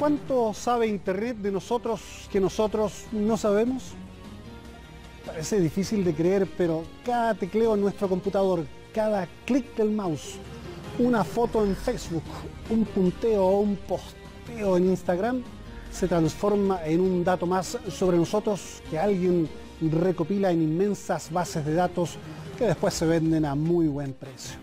¿Cuánto sabe Internet de nosotros que nosotros no sabemos? Parece difícil de creer, pero cada tecleo en nuestro computador, cada clic del mouse, una foto en Facebook, un punteo o un posteo en Instagram, se transforma en un dato más sobre nosotros que alguien recopila en inmensas bases de datos que después se venden a muy buen precio.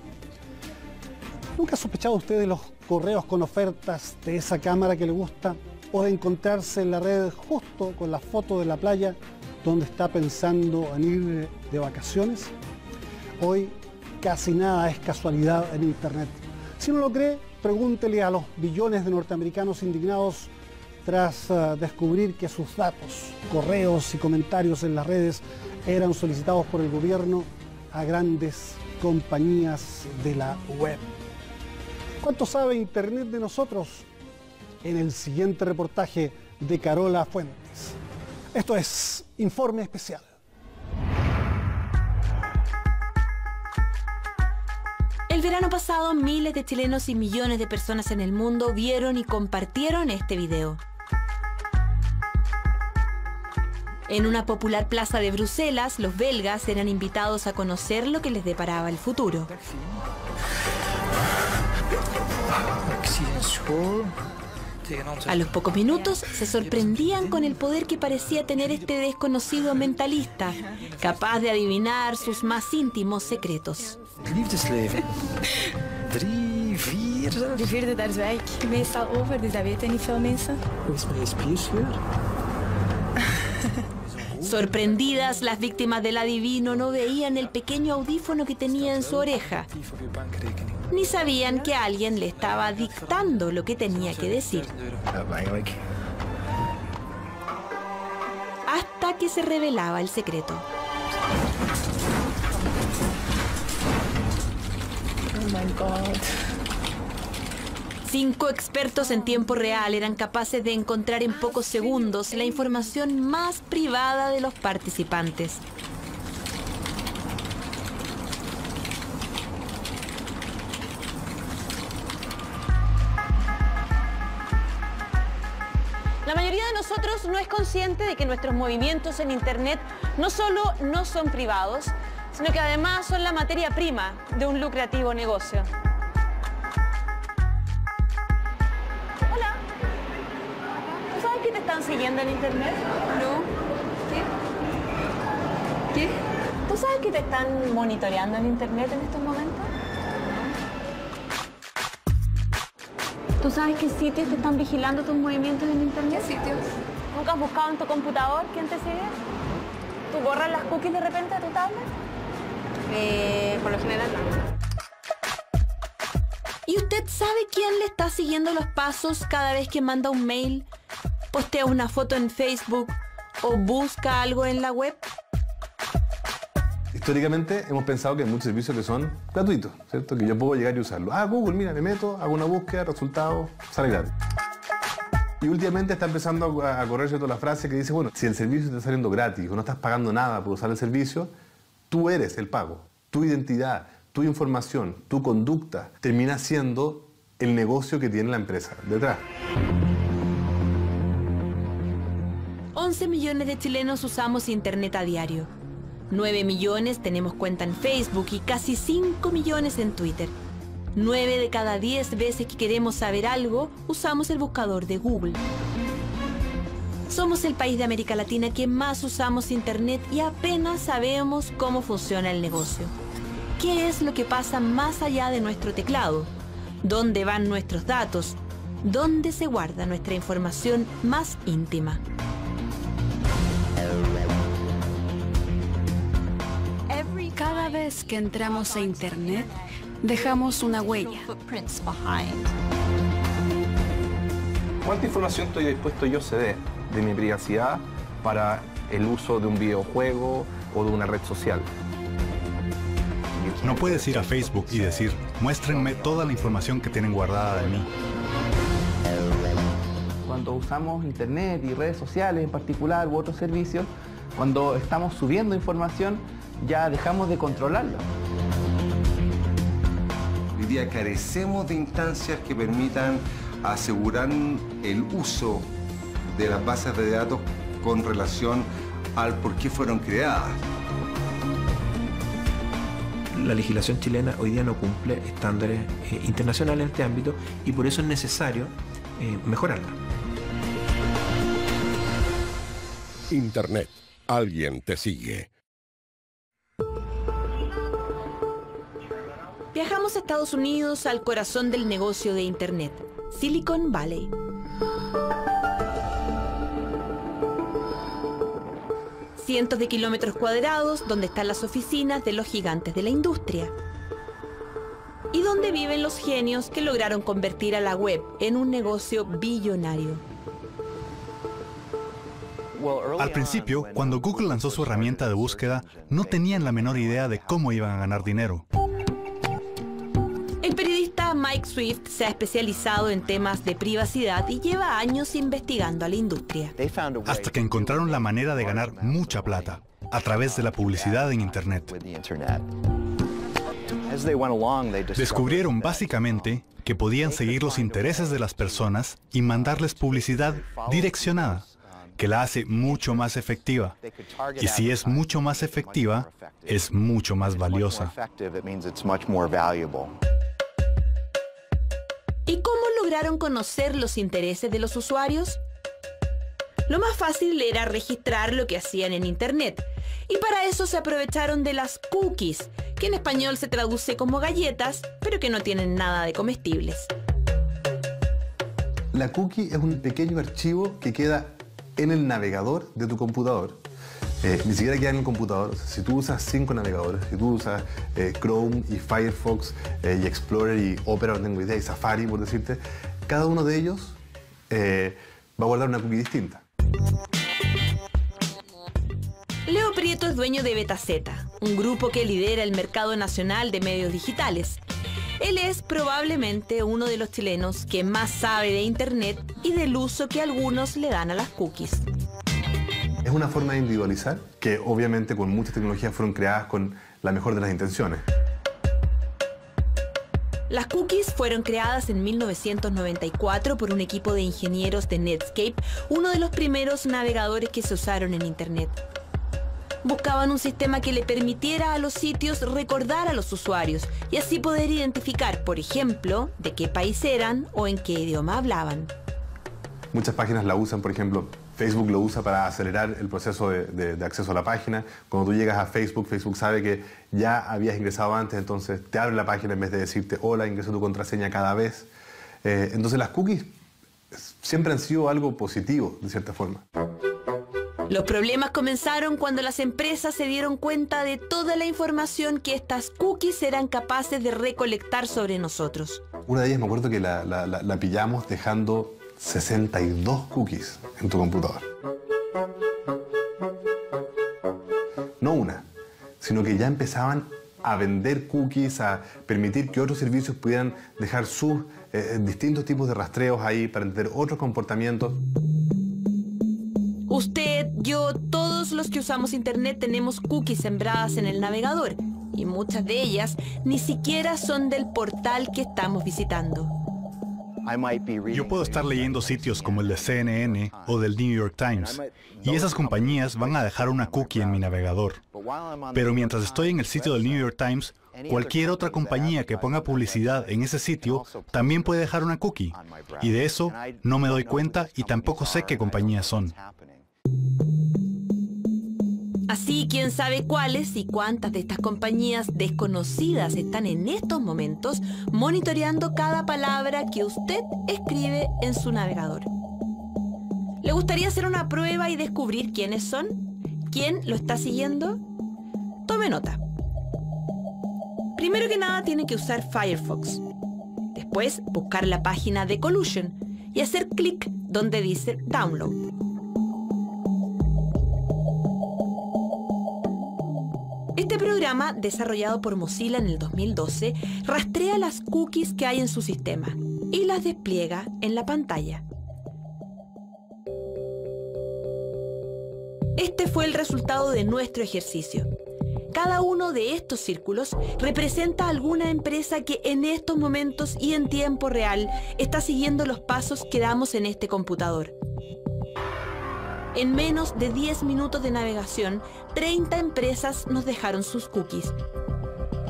¿Nunca ha sospechado usted de los correos con ofertas de esa cámara que le gusta o de encontrarse en la red justo con la foto de la playa donde está pensando en ir de vacaciones? Hoy casi nada es casualidad en Internet. Si no lo cree, pregúntele a los billones de norteamericanos indignados tras descubrir que sus datos, correos y comentarios en las redes eran solicitados por el gobierno a grandes compañías de la web. ¿Cuánto sabe Internet de nosotros? En el siguiente reportaje de Carola Fuentes. Esto es Informe Especial. El verano pasado, miles de chilenos y millones de personas en el mundo vieron y compartieron este video. En una popular plaza de Bruselas, los belgas eran invitados a conocer lo que les deparaba el futuro. A los pocos minutos se sorprendían con el poder que parecía tener este desconocido mentalista, capaz de adivinar sus más íntimos secretos. Liefdesleven. 3, 4... De vierde, daar zwijg ik meestal over, dus dat weten niet veel mensen. Hoe is mijn spierscheur? Sorprendidas, las víctimas del adivino no veían el pequeño audífono que tenía en su oreja, ni sabían que alguien le estaba dictando lo que tenía que decir. Hasta que se revelaba el secreto. Oh my God. 5 expertos en tiempo real eran capaces de encontrar en pocos segundos la información más privada de los participantes. La mayoría de nosotros no es consciente de que nuestros movimientos en Internet no solo no son privados, sino que además son la materia prima de un lucrativo negocio. Hola. ¿Tú sabes que te están siguiendo en Internet? No. ¿Qué? ¿Tú sabes que te están monitoreando en Internet en estos momentos? ¿Tú sabes qué sitios te están vigilando tus movimientos en Internet? ¿Qué sitios? ¿Nunca has buscado en tu computador quién te sigue? ¿Tú borras las cookies de repente de tu tablet? Por lo general no. ¿Y usted sabe quién le está siguiendo los pasos cada vez que manda un mail, postea una foto en Facebook o busca algo en la web? Históricamente hemos pensado que hay muchos servicios que son gratuitos, ¿cierto? Que yo puedo llegar y usarlo. Google, mira, me meto, hago una búsqueda, resultado, sale gratis. Y últimamente está empezando a correr, ¿cierto?, la frase que dice, bueno, si el servicio está saliendo gratis o no estás pagando nada por usar el servicio, tú eres el pago. Tu identidad, tu información, tu conducta termina siendo el negocio que tiene la empresa detrás. 11 millones de chilenos usamos Internet a diario. 9 millones tenemos cuenta en Facebook y casi 5 millones en Twitter. 9 de cada 10 veces que queremos saber algo, usamos el buscador de Google. Somos el país de América Latina que más usamos Internet y apenas sabemos cómo funciona el negocio. ¿Qué es lo que pasa más allá de nuestro teclado? ¿Dónde van nuestros datos? ¿Dónde se guarda nuestra información más íntima? Cada vez que entramos a Internet, dejamos una huella. ¿Cuánta información estoy dispuesto yo a ceder de mi privacidad para el uso de un videojuego o de una red social? No puedes ir a Facebook y decir, muéstrenme toda la información que tienen guardada de mí. Cuando usamos Internet y redes sociales en particular u otros servicios, cuando estamos subiendo información, ya dejamos de controlarla. Hoy día carecemos de instancias que permitan aseguran el uso de las bases de datos con relación al por qué fueron creadas. La legislación chilena hoy día no cumple estándares internacionales en este ámbito y por eso es necesario mejorarla. Internet. Alguien te sigue. Viajamos a Estados Unidos, al corazón del negocio de Internet, Silicon Valley. Cientos de kilómetros cuadrados donde están las oficinas de los gigantes de la industria. Y donde viven los genios que lograron convertir a la web en un negocio billonario. Al principio, cuando Google lanzó su herramienta de búsqueda, no tenían la menor idea de cómo iban a ganar dinero. El periodista Mike Swift se ha especializado en temas de privacidad y lleva años investigando a la industria. Hasta que encontraron la manera de ganar mucha plata, a través de la publicidad en Internet. Descubrieron básicamente que podían seguir los intereses de las personas y mandarles publicidad direccionada, que la hace mucho más efectiva. Y si es mucho más efectiva, es mucho más valiosa. ¿Y cómo lograron conocer los intereses de los usuarios? Lo más fácil era registrar lo que hacían en Internet. Y para eso se aprovecharon de las cookies, que en español se traduce como galletas, pero que no tienen nada de comestibles. La cookie es un pequeño archivo que queda en el navegador de tu computador. Ni siquiera queda en el computador. Si tú usas 5 navegadores, si tú usas Chrome y Firefox y Explorer y Opera, no tengo idea, y Safari, por decirte, cada uno de ellos va a guardar una cookie distinta. Leo Prieto es dueño de Betazeta, un grupo que lidera el mercado nacional de medios digitales. Él es probablemente uno de los chilenos que más sabe de Internet y del uso que algunos le dan a las cookies. Es una forma de individualizar que obviamente con muchas tecnologías fueron creadas con la mejor de las intenciones. Las cookies fueron creadas en 1994 por un equipo de ingenieros de Netscape, uno de los primeros navegadores que se usaron en Internet. Buscaban un sistema que le permitiera a los sitios recordar a los usuarios y así poder identificar, por ejemplo, de qué país eran o en qué idioma hablaban. Muchas páginas la usan, por ejemplo, Facebook lo usa para acelerar el proceso de acceso a la página. Cuando tú llegas a Facebook, Facebook sabe que ya habías ingresado antes, entonces te abre la página en vez de decirte hola, ingresa tu contraseña cada vez. Entonces las cookies siempre han sido algo positivo, de cierta forma. Los problemas comenzaron cuando las empresas se dieron cuenta de toda la información que estas cookies eran capaces de recolectar sobre nosotros. Una de ellas me acuerdo que la pillamos dejando 62 cookies en tu computador. No una, sino que ya empezaban a vender cookies, a permitir que otros servicios pudieran dejar sus distintos tipos de rastreos ahí para entender otros comportamientos. Usted, yo, todos los que usamos Internet tenemos cookies sembradas en el navegador y muchas de ellas ni siquiera son del portal que estamos visitando. Yo puedo estar leyendo sitios como el de CNN o del New York Times y esas compañías van a dejar una cookie en mi navegador. Pero mientras estoy en el sitio del New York Times, cualquier otra compañía que ponga publicidad en ese sitio también puede dejar una cookie. Y de eso no me doy cuenta y tampoco sé qué compañías son. Así, quién sabe cuáles y cuántas de estas compañías desconocidas están en estos momentos monitoreando cada palabra que usted escribe en su navegador. ¿Le gustaría hacer una prueba y descubrir quiénes son? ¿Quién lo está siguiendo? Tome nota. Primero que nada tiene que usar Firefox. Después buscar la página de Collusion y hacer clic donde dice Download. Este programa, desarrollado por Mozilla en el 2012, rastrea las cookies que hay en su sistema y las despliega en la pantalla. Este fue el resultado de nuestro ejercicio. Cada uno de estos círculos representa alguna empresa que en estos momentos y en tiempo real está siguiendo los pasos que damos en este computador. En menos de 10 minutos de navegación, 30 empresas nos dejaron sus cookies.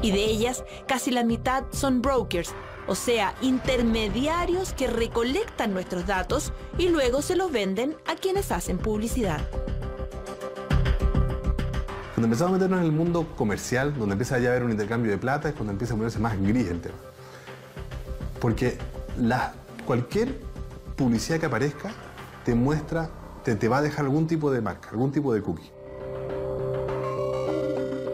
Y de ellas, casi la mitad son brokers, o sea, intermediarios que recolectan nuestros datos y luego se los venden a quienes hacen publicidad. Cuando empezamos a meternos en el mundo comercial, donde empieza ya a haber un intercambio de plata, es cuando empieza a ponerse más gris el tema. Porque cualquier publicidad que aparezca te muestra, te va a dejar algún tipo de marca, algún tipo de cookie.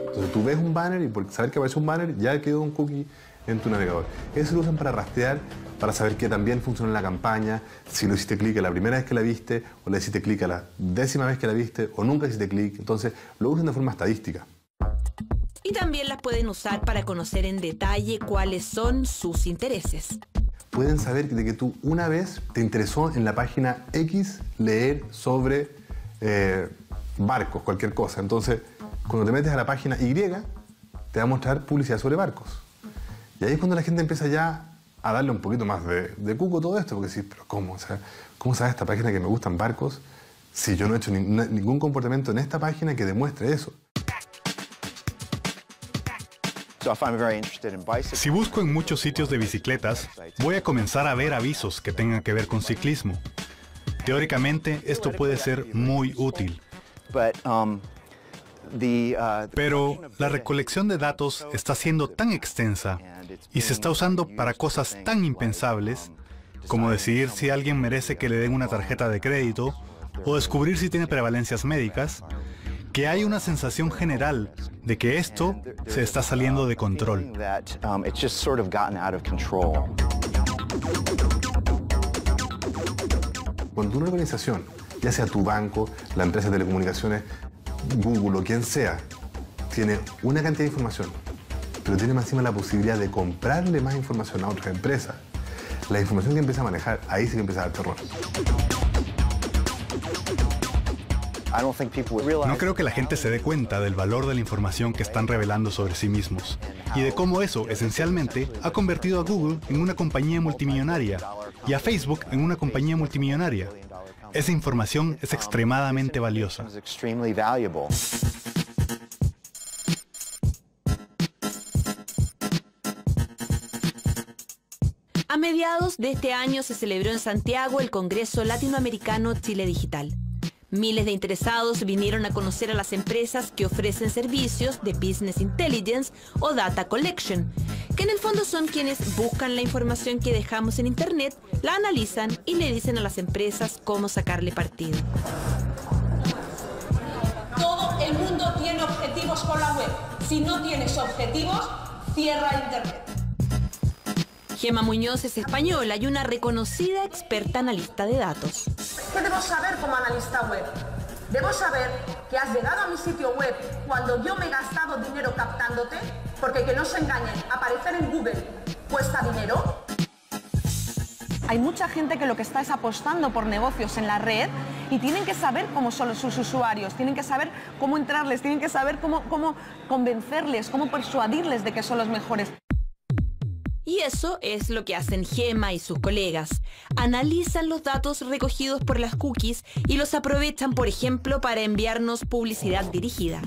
Entonces tú ves un banner y por saber que aparece un banner ya quedó un cookie en tu navegador. Eso lo usan para rastrear, para saber que también funciona la campaña, si lo hiciste clic a la primera vez que la viste, o le hiciste clic a la 10ª vez que la viste, o nunca hiciste clic. Entonces lo usan de forma estadística. Y también las pueden usar para conocer en detalle cuáles son sus intereses. Pueden saber de que tú una vez te interesó en la página X leer sobre barcos, cualquier cosa. Entonces, cuando te metes a la página Y, te va a mostrar publicidad sobre barcos. Y ahí es cuando la gente empieza ya a darle un poquito más de cuco a todo esto, porque decís, pero ¿cómo? O sea, ¿cómo sabe esta página que me gustan barcos si yo no he hecho ningún comportamiento en esta página que demuestre eso? Si busco en muchos sitios de bicicletas, voy a comenzar a ver avisos que tengan que ver con ciclismo. Teóricamente, esto puede ser muy útil. Pero la recolección de datos está siendo tan extensa y se está usando para cosas tan impensables como decidir si alguien merece que le den una tarjeta de crédito o descubrir si tiene prevalencias médicas, que hay una sensación general de que esto se está saliendo de control. Cuando una organización, ya sea tu banco, la empresa de telecomunicaciones, Google o quien sea, tiene una cantidad de información, pero tiene más encima la posibilidad de comprarle más información a otras empresas, la información que empieza a manejar, ahí sí que empieza a dar terror. No creo que la gente se dé cuenta del valor de la información que están revelando sobre sí mismos y de cómo eso, esencialmente, ha convertido a Google en una compañía multimillonaria y a Facebook en una compañía multimillonaria. Esa información es extremadamente valiosa. A mediados de este año se celebró en Santiago el Congreso Latinoamericano Chile Digital. Miles de interesados vinieron a conocer a las empresas que ofrecen servicios de Business Intelligence o Data Collection, que en el fondo son quienes buscan la información que dejamos en Internet, la analizan y le dicen a las empresas cómo sacarle partido. Todo el mundo tiene objetivos con la web. Si no tienes objetivos, cierra Internet. Gema Muñoz es española y una reconocida experta analista de datos. ¿Qué debo saber como analista web? Debo saber que has llegado a mi sitio web cuando yo me he gastado dinero captándote, porque que no se engañen, aparecer en Google cuesta dinero. Hay mucha gente que lo que está es apostando por negocios en la red y tienen que saber cómo son sus usuarios, tienen que saber cómo entrarles, tienen que saber cómo convencerles, cómo persuadirles de que son los mejores. Y eso es lo que hacen Gema y sus colegas. Analizan los datos recogidos por las cookies y los aprovechan, por ejemplo, para enviarnos publicidad dirigida.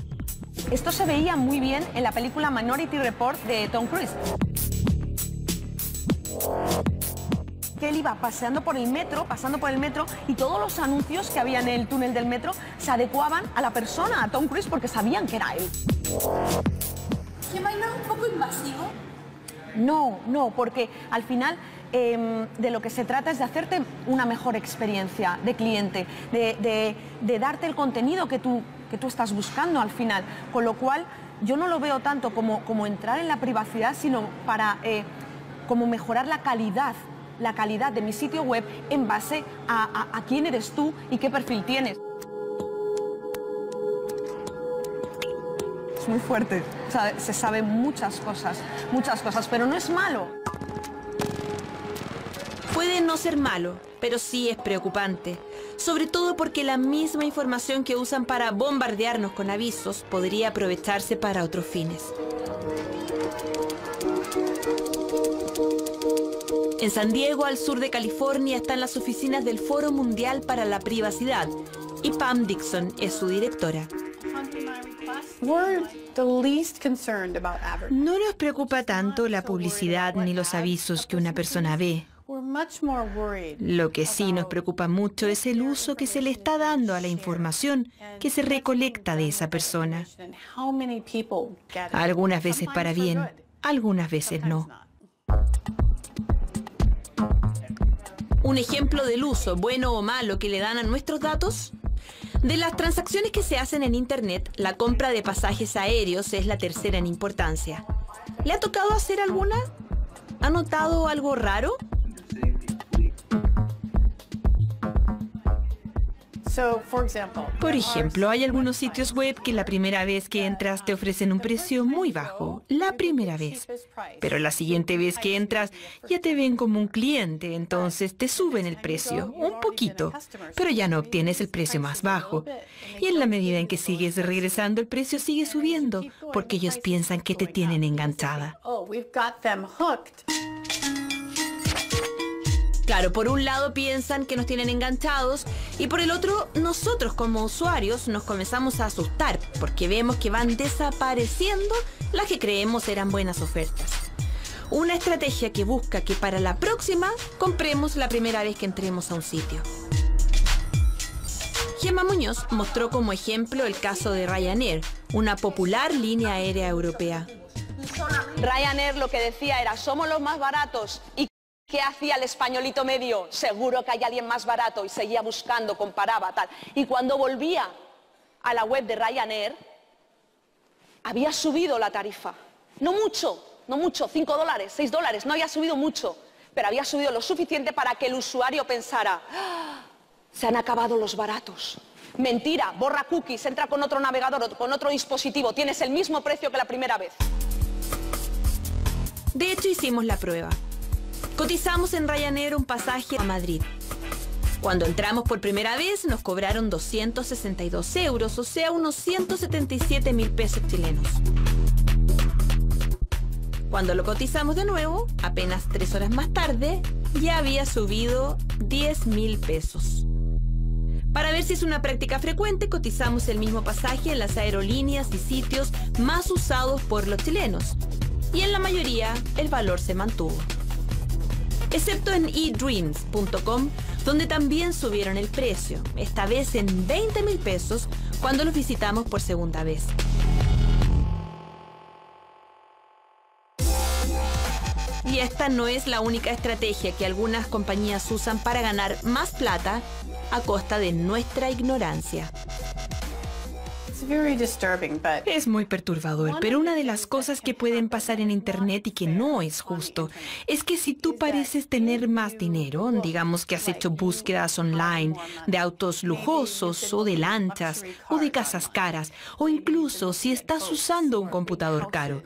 Esto se veía muy bien en la película Minority Report de Tom Cruise. Que él iba pasando por el metro y todos los anuncios que había en el túnel del metro se adecuaban a la persona, a Tom Cruise, porque sabían que era él. ¿Gema, no es un poco invasivo? No, porque al final de lo que se trata es de hacerte una mejor experiencia de cliente, de darte el contenido que tú estás buscando al final. Con lo cual, yo no lo veo tanto como entrar en la privacidad, sino para como mejorar la calidad de mi sitio web en base a quién eres tú y qué perfil tienes. Es muy fuerte, o sea, se sabe muchas cosas, pero no es malo. Puede no ser malo, pero sí es preocupante, sobre todo porque la misma información que usan para bombardearnos con avisos podría aprovecharse para otros fines. En San Diego, al sur de California, están las oficinas del Foro Mundial para la Privacidad y Pam Dixon es su directora. No nos preocupa tanto la publicidad ni los avisos que una persona ve. Lo que sí nos preocupa mucho es el uso que se le está dando a la información que se recolecta de esa persona. Algunas veces para bien, algunas veces no. Un ejemplo del uso, bueno o malo, que le dan a nuestros datos. De las transacciones que se hacen en Internet, la compra de pasajes aéreos es la tercera en importancia. ¿Le ha tocado hacer alguna? ¿Ha notado algo raro? Por ejemplo, hay algunos sitios web que la primera vez que entras te ofrecen un precio muy bajo, la primera vez. Pero la siguiente vez que entras ya te ven como un cliente, entonces te suben el precio, un poquito, pero ya no obtienes el precio más bajo. Y en la medida en que sigues regresando, el precio sigue subiendo, porque ellos piensan que te tienen enganchada. Claro, por un lado piensan que nos tienen enganchados y por el otro nosotros como usuarios nos comenzamos a asustar porque vemos que van desapareciendo las que creemos eran buenas ofertas. Una estrategia que busca que para la próxima compremos la primera vez que entremos a un sitio. Gemma Muñoz mostró como ejemplo el caso de Ryanair, una popular línea aérea europea. Ryanair lo que decía era, somos los más baratos. ¿Y qué hacía el españolito medio? Seguro que hay alguien más barato, y seguía buscando, comparaba, tal. Y cuando volvía a la web de Ryanair, había subido la tarifa. No mucho, 5 dólares, 6 dólares, no había subido mucho, pero había subido lo suficiente para que el usuario pensara, ¡ah! Se han acabado los baratos. Mentira, borra cookies, entra con otro navegador o con otro dispositivo, tienes el mismo precio que la primera vez. De hecho, hicimos la prueba. Cotizamos en Ryanair un pasaje a Madrid. Cuando entramos por primera vez nos cobraron 262 euros, o sea, unos 177.000 pesos chilenos. Cuando lo cotizamos de nuevo, apenas 3 horas más tarde, ya había subido 10.000 pesos. Para ver si es una práctica frecuente, cotizamos el mismo pasaje en las aerolíneas y sitios más usados por los chilenos. Y en la mayoría, el valor se mantuvo. Excepto en eDreams.com, donde también subieron el precio, esta vez en 20.000 pesos cuando los visitamos por segunda vez. Y esta no es la única estrategia que algunas compañías usan para ganar más plata a costa de nuestra ignorancia. Es muy perturbador, pero una de las cosas que pueden pasar en Internet y que no es justo es que si tú pareces tener más dinero, digamos que has hecho búsquedas online de autos lujosos o de lanchas o de casas caras, o incluso si estás usando un computador caro,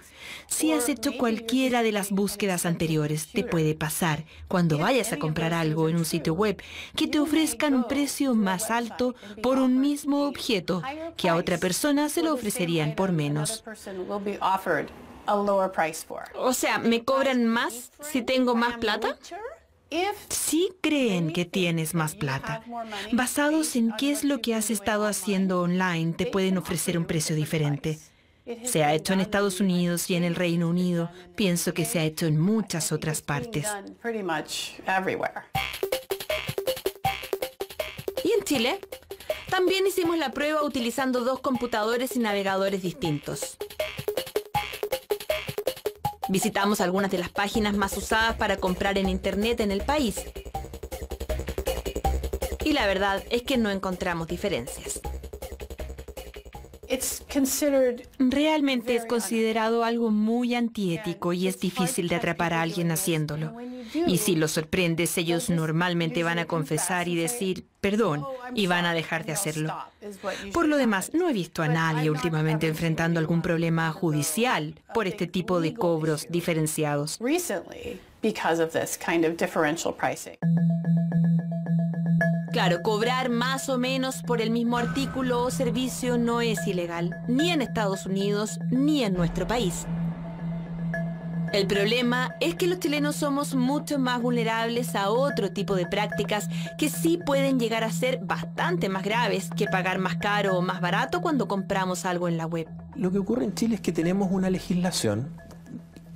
si has hecho cualquiera de las búsquedas anteriores, te puede pasar cuando vayas a comprar algo en un sitio web que te ofrezcan un precio más alto por un mismo objeto que a otra persona se lo ofrecerían por menos. O sea, ¿me cobran más si tengo más plata? Sí creen que tienes más plata. Basados en qué es lo que has estado haciendo online, te pueden ofrecer un precio diferente. Se ha hecho en Estados Unidos y en el Reino Unido. Pienso que se ha hecho en muchas otras partes. ¿Y en Chile? También hicimos la prueba utilizando 2 computadores y navegadores distintos. Visitamos algunas de las páginas más usadas para comprar en Internet en el país. Y la verdad es que no encontramos diferencias. Realmente es considerado algo muy antiético y es difícil de atrapar a alguien haciéndolo. Y si los sorprendes, ellos normalmente van a confesar y decir perdón y van a dejar de hacerlo. Por lo demás, no he visto a nadie últimamente enfrentando algún problema judicial por este tipo de cobros diferenciados. because of this kind of differential pricing. Claro, cobrar más o menos por el mismo artículo o servicio no es ilegal, ni en Estados Unidos ni en nuestro país. El problema es que los chilenos somos mucho más vulnerables a otro tipo de prácticas que sí pueden llegar a ser bastante más graves que pagar más caro o más barato cuando compramos algo en la web. Lo que ocurre en Chile es que tenemos una legislación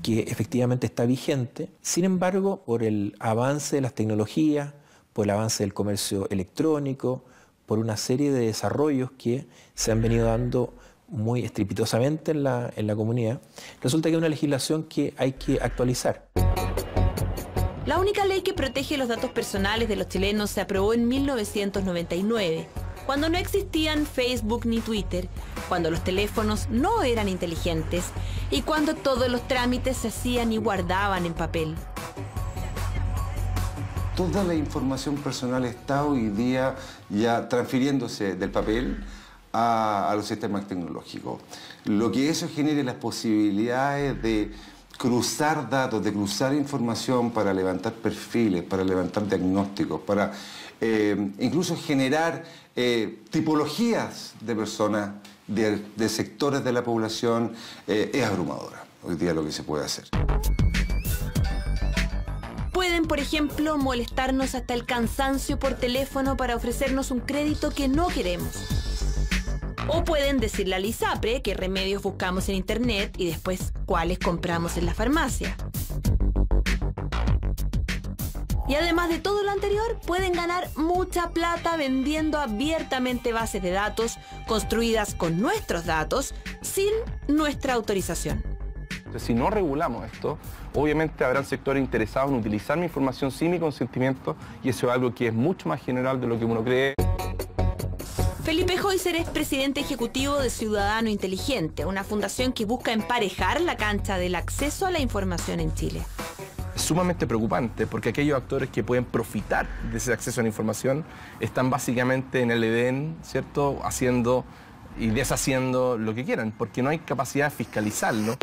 que efectivamente está vigente, sin embargo, por el avance de las tecnologías, por el avance del comercio electrónico, por una serie de desarrollos que se han venido dando muy estrepitosamente en la comunidad, resulta que hay una legislación que hay que actualizar. La única ley que protege los datos personales de los chilenos se aprobó en 1999, cuando no existían Facebook ni Twitter, cuando los teléfonos no eran inteligentes y cuando todos los trámites se hacían y guardaban en papel. Toda la información personal está hoy día ya transfiriéndose del papel a los sistemas tecnológicos. Lo que eso genera las posibilidades de cruzar datos, de cruzar información para levantar perfiles, para levantar diagnósticos, para incluso generar tipologías de personas, de sectores de la población, es abrumadora hoy día lo que se puede hacer. Pueden, por ejemplo, molestarnos hasta el cansancio por teléfono para ofrecernos un crédito que no queremos. O pueden decirle al ISAPRE qué remedios buscamos en internet y después cuáles compramos en la farmacia. Y además de todo lo anterior, pueden ganar mucha plata vendiendo abiertamente bases de datos construidas con nuestros datos sin nuestra autorización. Si no regulamos esto, obviamente habrán sectores interesados en utilizar mi información sin mi consentimiento y eso es algo que es mucho más general de lo que uno cree. Felipe Heuser es presidente ejecutivo de Ciudadano Inteligente, una fundación que busca emparejar la cancha del acceso a la información en Chile. Es sumamente preocupante porque aquellos actores que pueden profitar de ese acceso a la información están básicamente en el Edén, ¿cierto?, haciendo y deshaciendo lo que quieran, porque no hay capacidad de fiscalizarlo.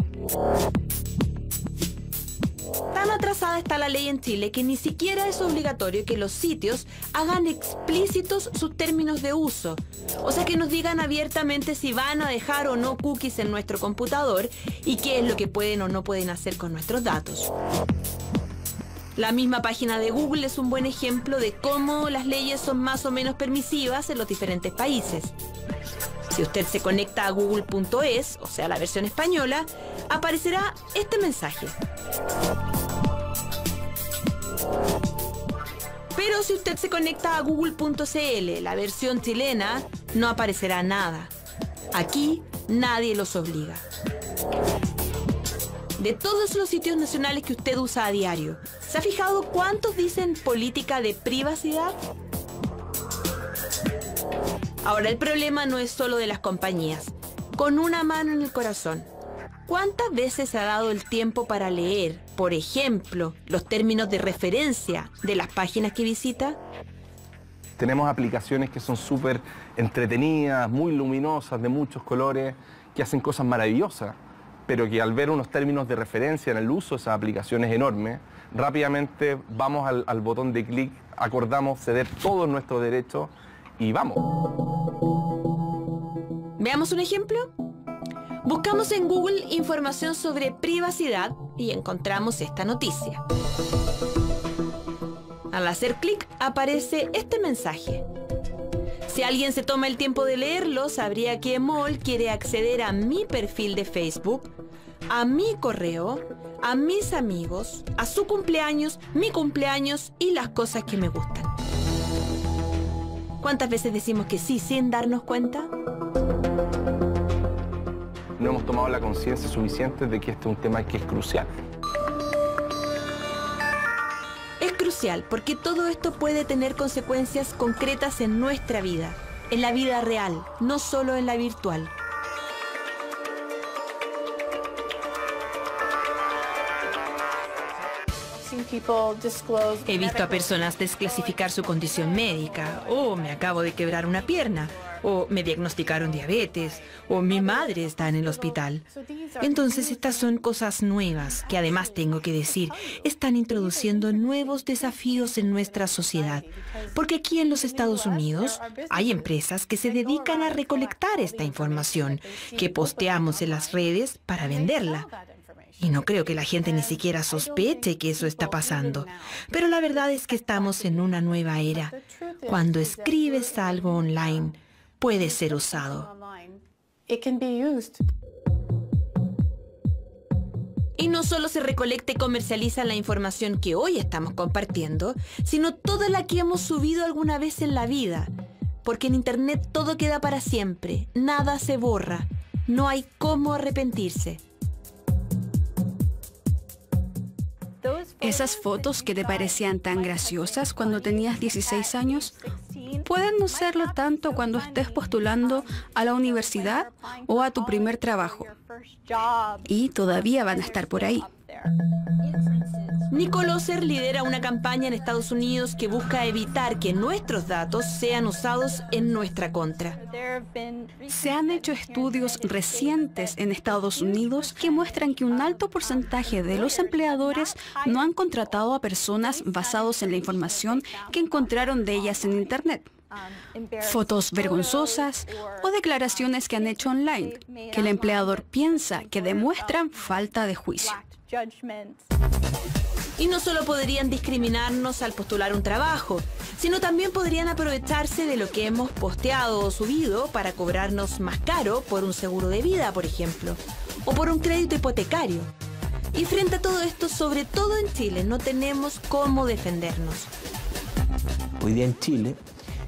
Tan atrasada está la ley en Chile que ni siquiera es obligatorio que los sitios hagan explícitos sus términos de uso. O sea, que nos digan abiertamente si van a dejar o no cookies en nuestro computador y qué es lo que pueden o no pueden hacer con nuestros datos. La misma página de Google es un buen ejemplo de cómo las leyes son más o menos permisivas en los diferentes países. Si usted se conecta a google.es, o sea, la versión española, aparecerá este mensaje. Pero si usted se conecta a google.cl, la versión chilena, no aparecerá nada. Aquí nadie los obliga. De todos los sitios nacionales que usted usa a diario, ¿se ha fijado cuántos dicen política de privacidad? Ahora, el problema no es solo de las compañías. Con una mano en el corazón, ¿cuántas veces se ha dado el tiempo para leer, por ejemplo, los términos de referencia de las páginas que visita? Tenemos aplicaciones que son súper entretenidas, muy luminosas, de muchos colores, que hacen cosas maravillosas, pero que al ver unos términos de referencia en el uso de esas aplicaciones enormes, rápidamente vamos al botón de clic, acordamos ceder todos nuestros derechos y vamos. Veamos un ejemplo. Buscamos en Google información sobre privacidad y encontramos esta noticia. Al hacer clic aparece este mensaje. Si alguien se toma el tiempo de leerlo, sabría que Mol quiere acceder a mi perfil de Facebook, a mi correo, a mis amigos, a su cumpleaños, mi cumpleaños y las cosas que me gustan. ¿Cuántas veces decimos que sí sin darnos cuenta? No hemos tomado la conciencia suficiente de que este es un tema que es crucial. Es crucial porque todo esto puede tener consecuencias concretas en nuestra vida, en la vida real, no solo en la virtual. He visto a personas desclasificar su condición médica. Oh, me acabo de quebrar una pierna. O me diagnosticaron diabetes. O mi madre está en el hospital. Entonces estas son cosas nuevas que, además tengo que decir, están introduciendo nuevos desafíos en nuestra sociedad. Porque aquí en los Estados Unidos hay empresas que se dedican a recolectar esta información que posteamos en las redes para venderla. Y no creo que la gente ni siquiera sospeche que eso está pasando. Pero la verdad es que estamos en una nueva era. Cuando escribes algo online, puede ser usado. Y no solo se recolecta y comercializa la información que hoy estamos compartiendo, sino toda la que hemos subido alguna vez en la vida. Porque en Internet todo queda para siempre, nada se borra, no hay cómo arrepentirse. Esas fotos que te parecían tan graciosas cuando tenías 16 años, pueden no serlo tanto cuando estés postulando a la universidad o a tu primer trabajo. Y todavía van a estar por ahí. Nico Loser lidera una campaña en Estados Unidos que busca evitar que nuestros datos sean usados en nuestra contra. Se han hecho estudios recientes en Estados Unidos que muestran que un alto porcentaje de los empleadores no han contratado a personas basados en la información que encontraron de ellas en Internet. Fotos vergonzosas o declaraciones que han hecho online, que el empleador piensa que demuestran falta de juicio. Y no solo podrían discriminarnos al postular un trabajo, sino también podrían aprovecharse de lo que hemos posteado o subido para cobrarnos más caro por un seguro de vida, por ejemplo, o por un crédito hipotecario. Y frente a todo esto, sobre todo en Chile, no tenemos cómo defendernos. Hoy día en Chile,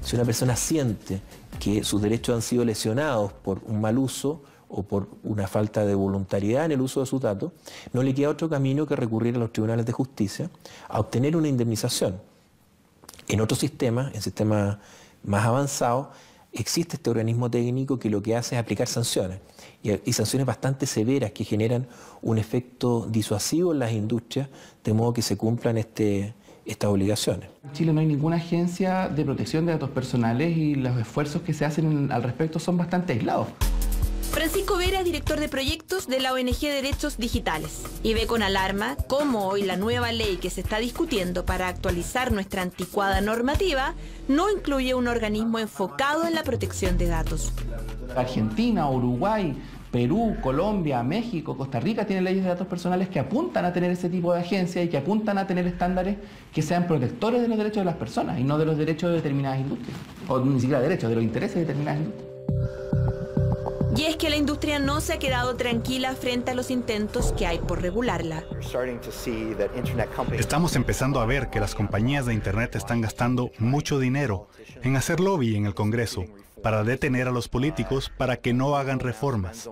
si una persona siente que sus derechos han sido lesionados por un mal uso o por una falta de voluntariedad en el uso de sus datos, no le queda otro camino que recurrir a los tribunales de justicia a obtener una indemnización. En otros sistemas, en sistemas más avanzados, existe este organismo técnico que lo que hace es aplicar sanciones, y sanciones bastante severas que generan un efecto disuasivo en las industrias, de modo que se cumplan estas obligaciones. En Chile no hay ninguna agencia de protección de datos personales y los esfuerzos que se hacen al respecto son bastante aislados. Francisco Vera es director de proyectos de la ONG Derechos Digitales y ve con alarma cómo hoy la nueva ley que se está discutiendo para actualizar nuestra anticuada normativa no incluye un organismo enfocado en la protección de datos. Argentina, Uruguay, Perú, Colombia, México, Costa Rica tienen leyes de datos personales que apuntan a tener ese tipo de agencias y que apuntan a tener estándares que sean protectores de los derechos de las personas y no de los derechos de determinadas industrias, o ni siquiera derechos, de los intereses de determinadas industrias. Y es que la industria no se ha quedado tranquila frente a los intentos que hay por regularla. Estamos empezando a ver que las compañías de Internet están gastando mucho dinero en hacer lobby en el Congreso para detener a los políticos para que no hagan reformas.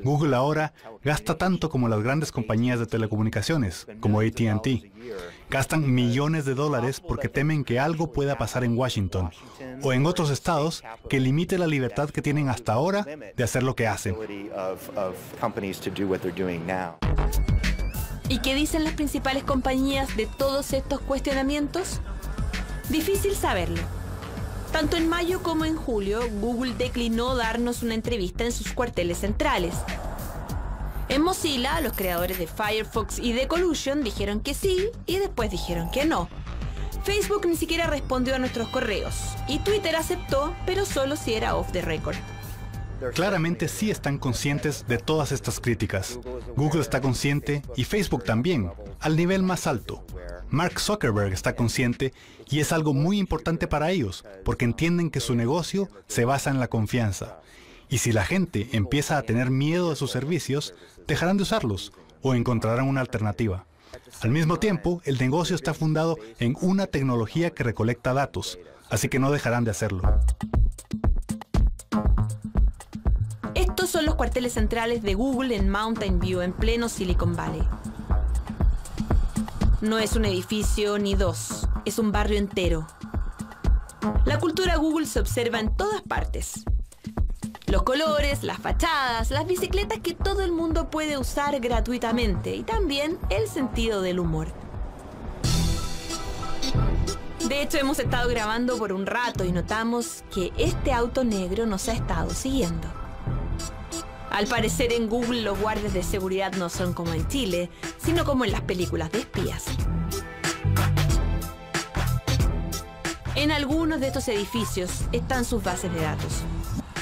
Google ahora gasta tanto como las grandes compañías de telecomunicaciones, como AT&T. Gastan millones de dólares porque temen que algo pueda pasar en Washington o en otros estados que limite la libertad que tienen hasta ahora de hacer lo que hacen. ¿Y qué dicen las principales compañías de todos estos cuestionamientos? Difícil saberlo. Tanto en mayo como en julio, Google declinó darnos una entrevista en sus cuarteles centrales. En Mozilla, los creadores de Firefox y de Collusion dijeron que sí y después dijeron que no. Facebook ni siquiera respondió a nuestros correos y Twitter aceptó, pero solo si era off the record. Claramente sí están conscientes de todas estas críticas. Google está consciente y Facebook también, al nivel más alto. Mark Zuckerberg está consciente y es algo muy importante para ellos, porque entienden que su negocio se basa en la confianza. Y si la gente empieza a tener miedo de sus servicios, dejarán de usarlos o encontrarán una alternativa. Al mismo tiempo, el negocio está fundado en una tecnología que recolecta datos, así que no dejarán de hacerlo. Estos son los cuarteles centrales de Google en Mountain View, en pleno Silicon Valley. No es un edificio ni dos, es un barrio entero. La cultura Google se observa en todas partes. Los colores, las fachadas, las bicicletas que todo el mundo puede usar gratuitamente y también el sentido del humor. De hecho, hemos estado grabando por un rato y notamos que este auto negro nos ha estado siguiendo. Al parecer en Google los guardias de seguridad no son como en Chile, sino como en las películas de espías. En algunos de estos edificios están sus bases de datos.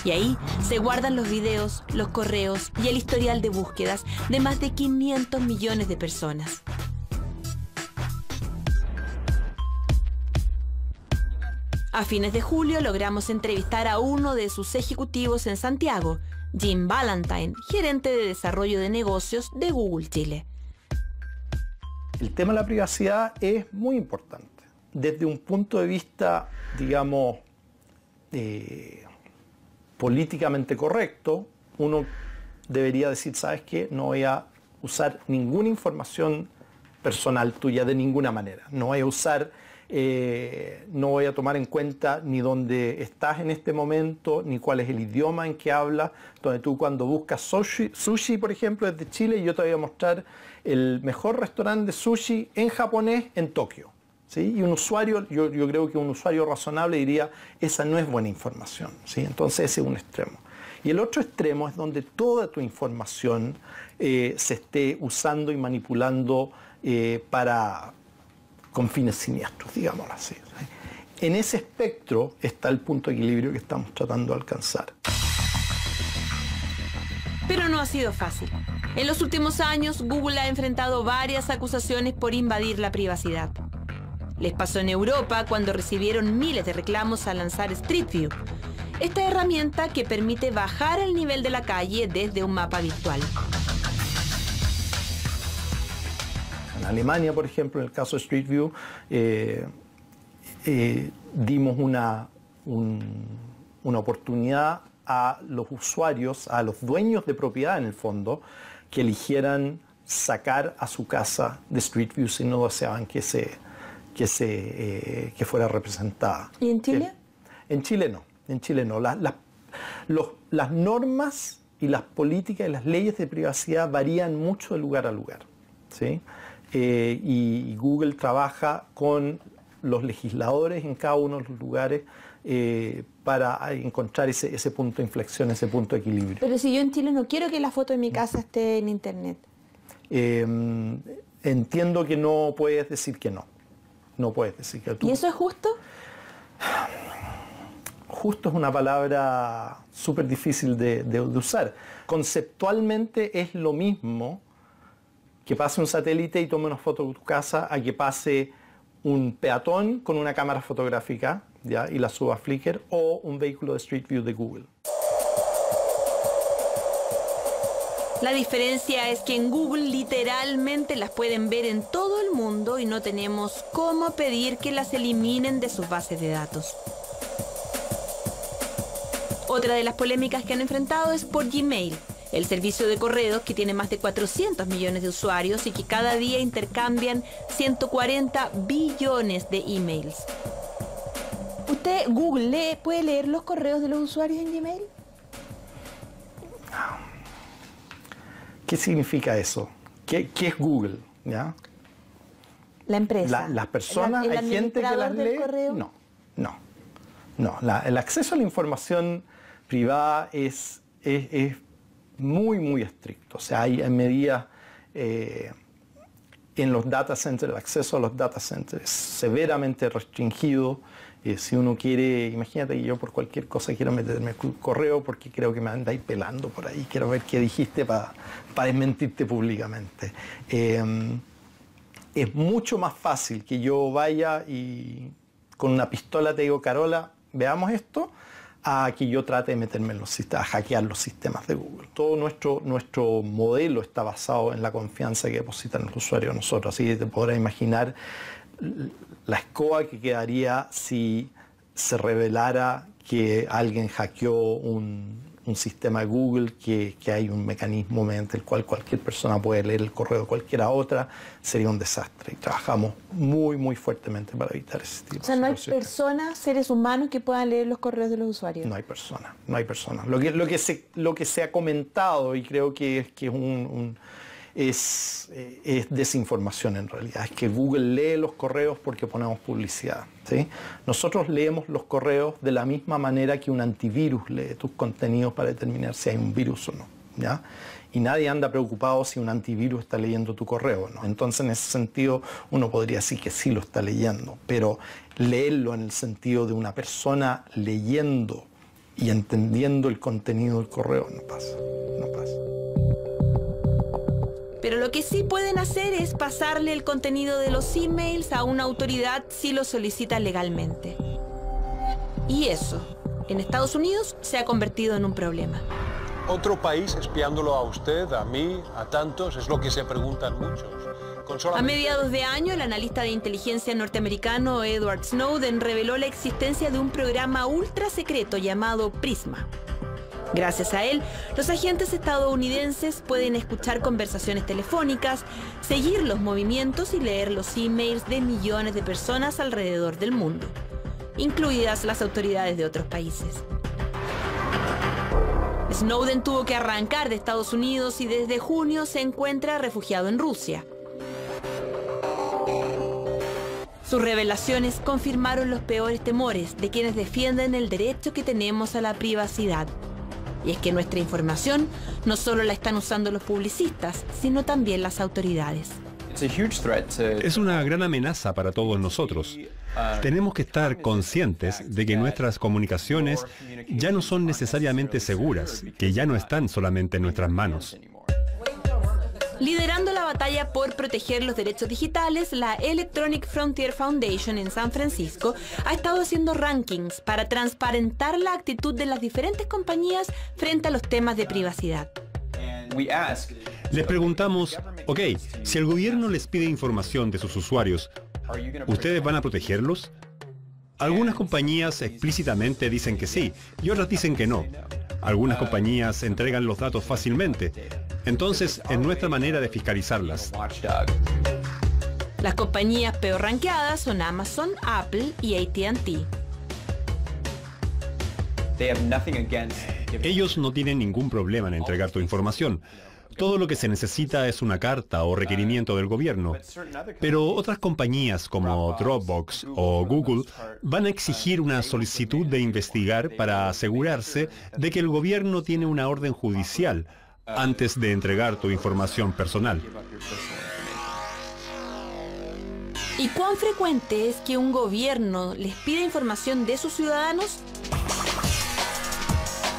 Y ahí se guardan los videos, los correos y el historial de búsquedas de más de 500 millones de personas. A fines de julio logramos entrevistar a uno de sus ejecutivos en Santiago, Jim Valentine, gerente de desarrollo de negocios de Google Chile. El tema de la privacidad es muy importante. Desde un punto de vista, digamos, políticamente correcto, uno debería decir, ¿sabes qué? No voy a usar ninguna información personal tuya de ninguna manera. No voy a usar, no voy a tomar en cuenta ni dónde estás en este momento, ni cuál es el idioma en que hablas. Donde tú cuando buscas sushi, por ejemplo, desde Chile, yo te voy a mostrar el mejor restaurante de sushi en japonés en Tokio. ¿Sí? Y un usuario, yo creo que un usuario razonable diría, esa no es buena información. ¿Sí? Entonces ese es un extremo. Y el otro extremo es donde toda tu información se esté usando y manipulando con fines siniestros, digámoslo así. ¿Sí? En ese espectro está el punto de equilibrio que estamos tratando de alcanzar. Pero no ha sido fácil. En los últimos años, Google ha enfrentado varias acusaciones por invadir la privacidad. Les pasó en Europa cuando recibieron miles de reclamos al lanzar Street View, esta herramienta que permite bajar el nivel de la calle desde un mapa virtual. En Alemania, por ejemplo, en el caso de Street View, dimos una oportunidad a los usuarios, a los dueños de propiedad en el fondo, que eligieran sacar a su casa de Street View si no deseaban que fuera representada. ¿Y en Chile? En Chile no. En Chile no. Las normas y las políticas y las leyes de privacidad varían mucho de lugar a lugar. ¿Sí? Y Google trabaja con los legisladores en cada uno de los lugares para encontrar ese punto de inflexión, ese punto de equilibrio. Pero si yo en Chile no quiero que la foto de mi casa esté en internet. Entiendo que no puedes decir que no. No puedes decir que tú... ¿Y eso es justo? Justo es una palabra súper difícil de usar. Conceptualmente es lo mismo que pase un satélite y tome una foto de tu casa a que pase un peatón con una cámara fotográfica, ¿ya? Y la suba a Flickr, o un vehículo de Street View de Google. La diferencia es que en Google literalmente las pueden ver en todo el mundo y no tenemos cómo pedir que las eliminen de sus bases de datos. Otra de las polémicas que han enfrentado es por Gmail, el servicio de correos que tiene más de 400 millones de usuarios y que cada día intercambian 140 billones de emails. ¿Usted, Google, puede leer los correos de los usuarios en Gmail? ¿Qué significa eso? ¿Qué es Google? ¿Ya? La empresa. Las personas, ¿hay gente que las lee? No. El acceso a la información privada es muy, muy estricto. O sea, hay medidas en los data centers, el acceso a los data centers es severamente restringido. Si uno quiere, imagínate que yo por cualquier cosa quiero meterme el correo porque creo que me andáis pelando por ahí, quiero ver qué dijiste para desmentirte públicamente. Es mucho más fácil que yo vaya y con una pistola te digo, Carola, veamos esto, a que yo trate de meterme en los sistemas, a hackear los sistemas de Google. Todo nuestro modelo está basado en la confianza que depositan los usuarios en nosotros, así que te podrás imaginar la escoba que quedaría si se revelara que alguien hackeó un sistema de Google, que hay un mecanismo mediante el cual cualquier persona puede leer el correo de cualquiera otra, sería un desastre. Y trabajamos muy, muy fuertemente para evitar ese tipo de situaciones. O sea, ¿no hay personas, seres humanos que puedan leer los correos de los usuarios? No hay personas. Lo que se ha comentado, y creo que es es desinformación en realidad. Es que Google lee los correos porque ponemos publicidad, ¿sí? Nosotros leemos los correos de la misma manera que un antivirus lee tus contenidos para determinar si hay un virus o no, ¿ya? Y nadie anda preocupado si un antivirus está leyendo tu correo, ¿no? Entonces, en ese sentido, uno podría decir que sí lo está leyendo, pero leerlo en el sentido de una persona leyendo y entendiendo el contenido del correo no pasa. Pero lo que sí pueden hacer es pasarle el contenido de los emails a una autoridad si lo solicita legalmente. Y eso, en Estados Unidos, se ha convertido en un problema. Otro país espiándolo a usted, a mí, a tantos, es lo que se preguntan muchos. A mediados de año, el analista de inteligencia norteamericano Edward Snowden reveló la existencia de un programa ultra secreto llamado Prisma. Gracias a él, los agentes estadounidenses pueden escuchar conversaciones telefónicas, seguir los movimientos y leer los emails de millones de personas alrededor del mundo, incluidas las autoridades de otros países. Snowden tuvo que arrancar de Estados Unidos y desde junio se encuentra refugiado en Rusia. Sus revelaciones confirmaron los peores temores de quienes defienden el derecho que tenemos a la privacidad. Y es que nuestra información no solo la están usando los publicistas, sino también las autoridades. Es una gran amenaza para todos nosotros. Tenemos que estar conscientes de que nuestras comunicaciones ya no son necesariamente seguras, que ya no están solamente en nuestras manos. Liderando la batalla por proteger los derechos digitales, la Electronic Frontier Foundation en San Francisco ha estado haciendo rankings para transparentar la actitud de las diferentes compañías frente a los temas de privacidad. Les preguntamos, ok, si el gobierno les pide información de sus usuarios, ¿ustedes van a protegerlos? Algunas compañías explícitamente dicen que sí, y otras dicen que no. Algunas compañías entregan los datos fácilmente. Entonces, es nuestra manera de fiscalizarlas. Las compañías peor rankeadas son Amazon, Apple y AT&T. Ellos no tienen ningún problema en entregar tu información. Todo lo que se necesita es una carta o requerimiento del gobierno. Pero otras compañías como Dropbox o Google van a exigir una solicitud de investigar para asegurarse de que el gobierno tiene una orden judicial antes de entregar tu información personal. ¿Y cuán frecuente es que un gobierno les pida información de sus ciudadanos?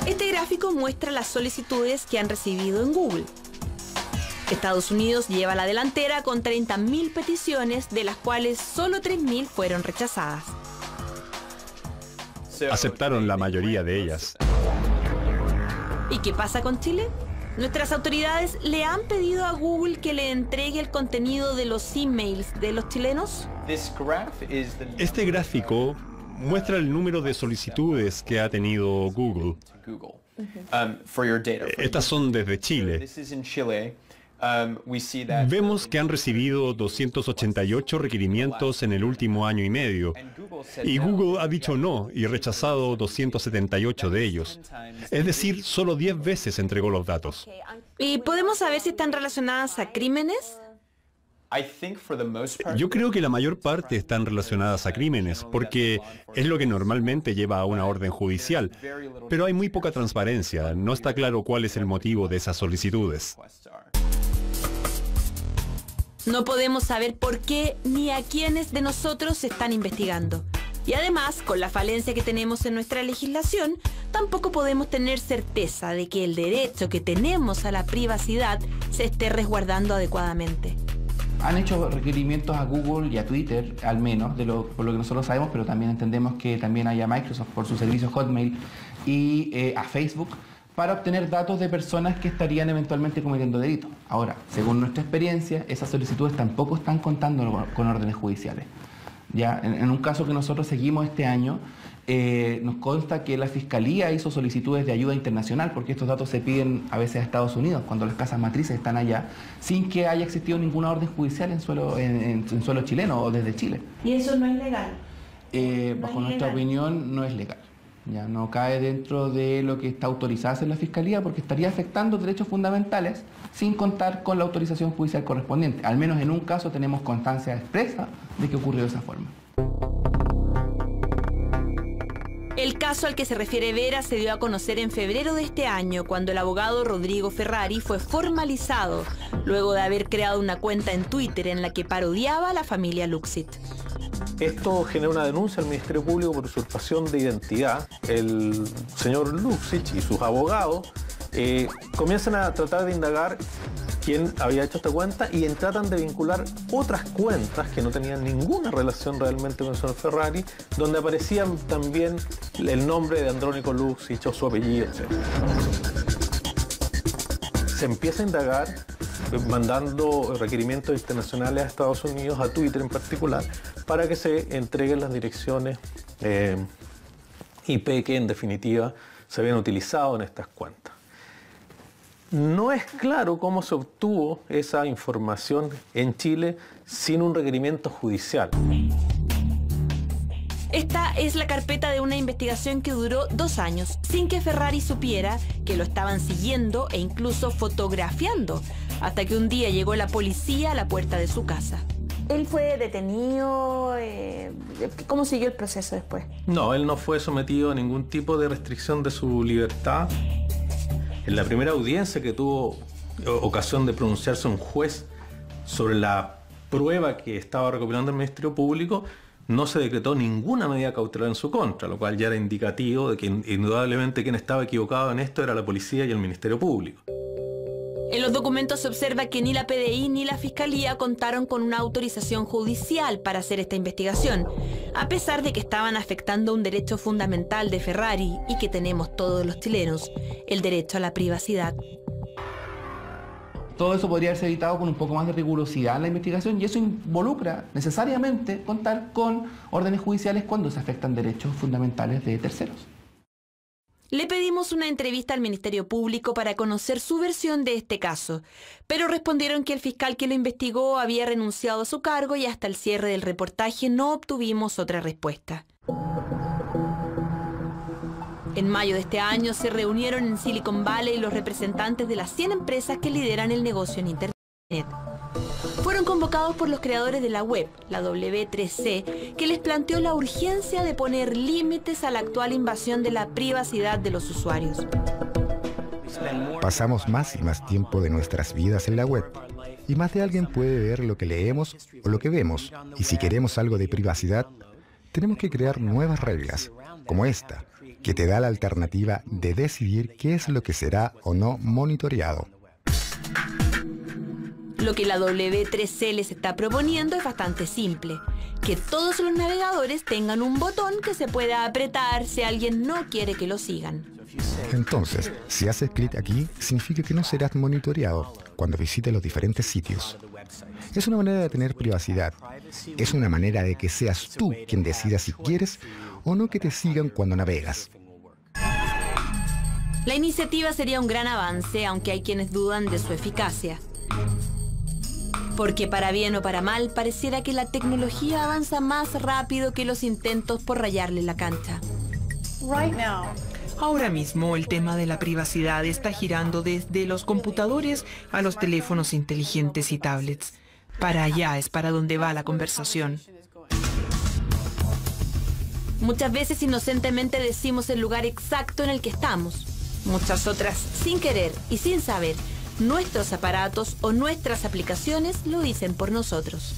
Este gráfico muestra las solicitudes que han recibido en Google. Estados Unidos lleva la delantera con 30.000 peticiones, de las cuales solo 3.000 fueron rechazadas. Aceptaron la mayoría de ellas. ¿Y qué pasa con Chile? Nuestras autoridades le han pedido a Google que le entregue el contenido de los emails de los chilenos. Este gráfico muestra el número de solicitudes que ha tenido Google. Estas son desde Chile. Vemos que han recibido 288 requerimientos en el último año y medio, y Google ha dicho no y rechazado 278 de ellos. Es decir, solo 10 veces entregó los datos. ¿Y podemos saber si están relacionadas a crímenes? Yo creo que la mayor parte están relacionadas a crímenes, porque es lo que normalmente lleva a una orden judicial. Pero hay muy poca transparencia, no está claro cuál es el motivo de esas solicitudes. No podemos saber por qué ni a quiénes de nosotros se están investigando. Y además, con la falencia que tenemos en nuestra legislación, tampoco podemos tener certeza de que el derecho que tenemos a la privacidad se esté resguardando adecuadamente. Han hecho requerimientos a Google y a Twitter, al menos, por lo que nosotros sabemos, pero también entendemos que también hay a Microsoft por su servicio Hotmail y a Facebook, para obtener datos de personas que estarían eventualmente cometiendo delitos. Ahora, según nuestra experiencia, esas solicitudes tampoco están contando con órdenes judiciales. Ya, en un caso que nosotros seguimos este año, nos consta que la Fiscalía hizo solicitudes de ayuda internacional, porque estos datos se piden a veces a Estados Unidos, cuando las casas matrices están allá, sin que haya existido ninguna orden judicial en suelo chileno o desde Chile. ¿Y eso no es legal? Bajo nuestra opinión, no es legal. Ya no cae dentro de lo que está autorizado en la Fiscalía porque estaría afectando derechos fundamentales sin contar con la autorización judicial correspondiente. Al menos en un caso tenemos constancia expresa de que ocurrió de esa forma. El caso al que se refiere Vera se dio a conocer en febrero de este año, cuando el abogado Rodrigo Ferrari fue formalizado luego de haber creado una cuenta en Twitter en la que parodiaba a la familia Luxit. Esto genera una denuncia al Ministerio Público por usurpación de identidad. El señor Luxit y sus abogados comienzan a tratar de indagar quién había hecho esta cuenta y tratan de vincular otras cuentas que no tenían ninguna relación realmente con el señor Ferrari, donde aparecían también el nombre de Andrónico Luxit o su apellido, etc. Se empieza a indagar mandando requerimientos internacionales a Estados Unidos, a Twitter en particular, para que se entreguen las direcciones IP que en definitiva se habían utilizado en estas cuentas. No es claro cómo se obtuvo esa información en Chile sin un requerimiento judicial. Esta es la carpeta de una investigación que duró 2 años, sin que Ferrari supiera que lo estaban siguiendo e incluso fotografiando, hasta que un día llegó la policía a la puerta de su casa. ¿Él fue detenido? ¿Cómo siguió el proceso después? No, él no fue sometido a ningún tipo de restricción de su libertad. En la primera audiencia que tuvo ocasión de pronunciarse un juez sobre la prueba que estaba recopilando el Ministerio Público, no se decretó ninguna medida cautelar en su contra, lo cual ya era indicativo de que indudablemente quien estaba equivocado en esto era la policía y el Ministerio Público. En los documentos se observa que ni la PDI ni la Fiscalía contaron con una autorización judicial para hacer esta investigación, a pesar de que estaban afectando un derecho fundamental de Ferrari y que tenemos todos los chilenos, el derecho a la privacidad. Todo eso podría haberse evitado con un poco más de rigurosidad en la investigación y eso involucra necesariamente contar con órdenes judiciales cuando se afectan derechos fundamentales de terceros. Le pedimos una entrevista al Ministerio Público para conocer su versión de este caso, pero respondieron que el fiscal que lo investigó había renunciado a su cargo y hasta el cierre del reportaje no obtuvimos otra respuesta. En mayo de este año se reunieron en Silicon Valley los representantes de las 100 empresas que lideran el negocio en Internet. Fueron convocados por los creadores de la web, la W3C, que les planteó la urgencia de poner límites a la actual invasión de la privacidad de los usuarios. Pasamos más y más tiempo de nuestras vidas en la web, y más de alguien puede ver lo que leemos o lo que vemos, y si queremos algo de privacidad, tenemos que crear nuevas reglas, como esta, que te da la alternativa de decidir qué es lo que será o no monitoreado. Lo que la W3C les está proponiendo es bastante simple, que todos los navegadores tengan un botón que se pueda apretar si alguien no quiere que lo sigan. Entonces, si haces clic aquí, significa que no serás monitoreado cuando visites los diferentes sitios. Es una manera de tener privacidad. Es una manera de que seas tú quien decida si quieres o no que te sigan cuando navegas. La iniciativa sería un gran avance, aunque hay quienes dudan de su eficacia. Porque para bien o para mal, pareciera que la tecnología avanza más rápido que los intentos por rayarle la cancha. Ahora mismo el tema de la privacidad está girando desde los computadores a los teléfonos inteligentes y tablets. Para allá es para donde va la conversación. Muchas veces inocentemente decimos el lugar exacto en el que estamos. Muchas otras, sin querer y sin saber, nuestros aparatos o nuestras aplicaciones lo dicen por nosotros.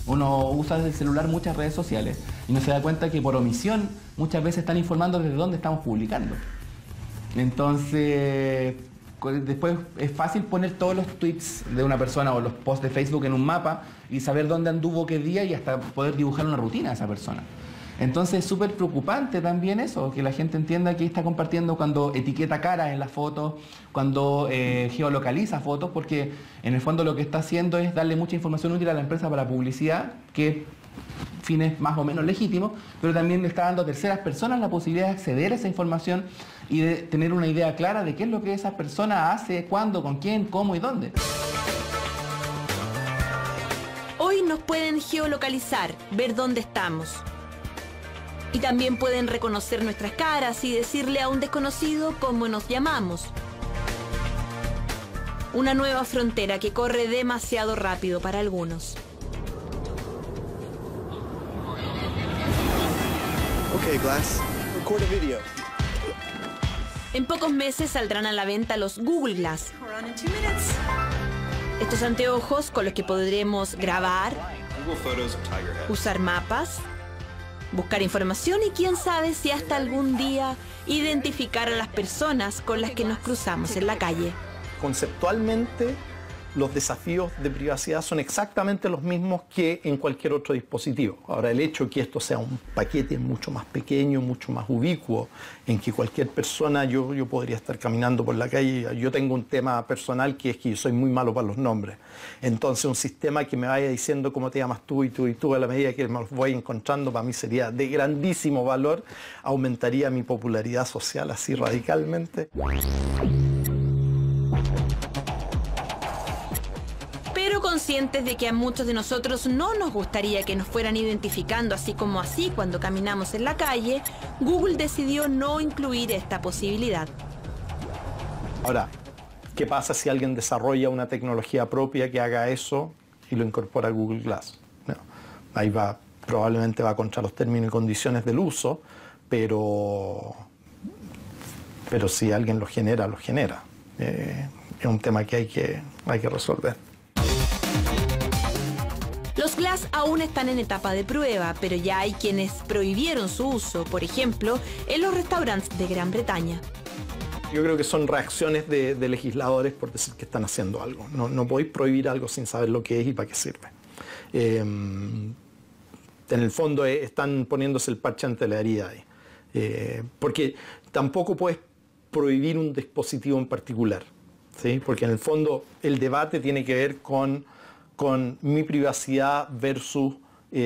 Uno usa desde el celular muchas redes sociales y no se da cuenta que por omisión muchas veces están informando desde dónde estamos publicando. Entonces, después es fácil poner todos los tweets de una persona o los posts de Facebook en un mapa y saber dónde anduvo qué día y hasta poder dibujar una rutina de esa persona. Entonces es súper preocupante también eso, que la gente entienda que está compartiendo cuando etiqueta caras en las fotos, cuando geolocaliza fotos, porque en el fondo lo que está haciendo es darle mucha información útil a la empresa para publicidad, que fines más o menos legítimos, pero también le está dando a terceras personas la posibilidad de acceder a esa información y de tener una idea clara de qué es lo que esa persona hace, cuándo, con quién, cómo y dónde. Hoy nos pueden geolocalizar, ver dónde estamos. Y también pueden reconocer nuestras caras y decirle a un desconocido cómo nos llamamos. Una nueva frontera que corre demasiado rápido para algunos. Okay, Glass, record a video. En pocos meses saldrán a la venta los Google Glass. Estos anteojos con los que podremos grabar, usar mapas, buscar información y quién sabe si hasta algún día identificar a las personas con las que nos cruzamos en la calle. Conceptualmente, los desafíos de privacidad son exactamente los mismos que en cualquier otro dispositivo. Ahora, el hecho de que esto sea un paquete mucho más pequeño, mucho más ubicuo, en que cualquier persona, yo podría estar caminando por la calle, yo tengo un tema personal que es que yo soy muy malo para los nombres. Entonces, un sistema que me vaya diciendo cómo te llamas tú y tú y tú a la medida que me los voy encontrando, para mí sería de grandísimo valor, aumentaría mi popularidad social así radicalmente. Pero conscientes de que a muchos de nosotros no nos gustaría que nos fueran identificando así como así cuando caminamos en la calle, Google decidió no incluir esta posibilidad. Ahora, ¿qué pasa si alguien desarrolla una tecnología propia que haga eso y lo incorpora a Google Glass? No, ahí probablemente va contra los términos y condiciones del uso, pero si alguien lo genera, lo genera. Es un tema que hay que resolver. Los Glass aún están en etapa de prueba, pero ya hay quienes prohibieron su uso, por ejemplo, en los restaurantes de Gran Bretaña. Yo creo que son reacciones de legisladores por decir que están haciendo algo. No podéis prohibir algo sin saber lo que es y para qué sirve. En el fondo están poniéndose el parche ante la herida ahí. Porque tampoco puedes prohibir un dispositivo en particular, ¿sí? Porque en el fondo el debate tiene que ver con mi privacidad versus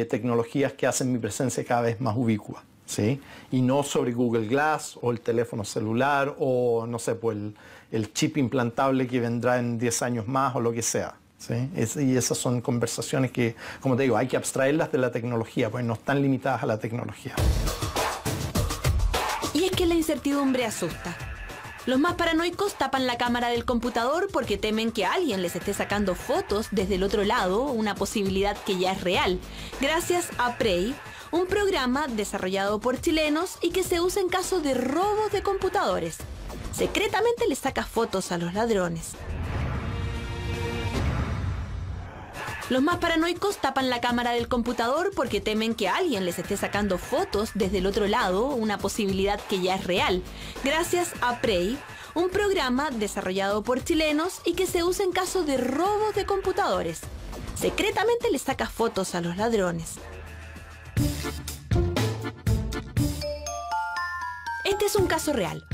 tecnologías que hacen mi presencia cada vez más ubicua, ¿sí? Y no sobre Google Glass o el teléfono celular o, no sé, pues el chip implantable que vendrá en 10 años más o lo que sea, ¿sí? Y esas son conversaciones que, como te digo, hay que abstraerlas de la tecnología, pues no están limitadas a la tecnología. Y es que la incertidumbre asusta. Los más paranoicos tapan la cámara del computador porque temen que alguien les esté sacando fotos desde el otro lado, una posibilidad que ya es real, gracias a Prey, un programa desarrollado por chilenos y que se usa en caso de robos de computadores. Secretamente les saca fotos a los ladrones. Los más paranoicos tapan la cámara del computador porque temen que alguien les esté sacando fotos desde el otro lado, una posibilidad que ya es real, gracias a Prey, un programa desarrollado por chilenos y que se usa en caso de robos de computadores. Secretamente les saca fotos a los ladrones. Este es un caso real.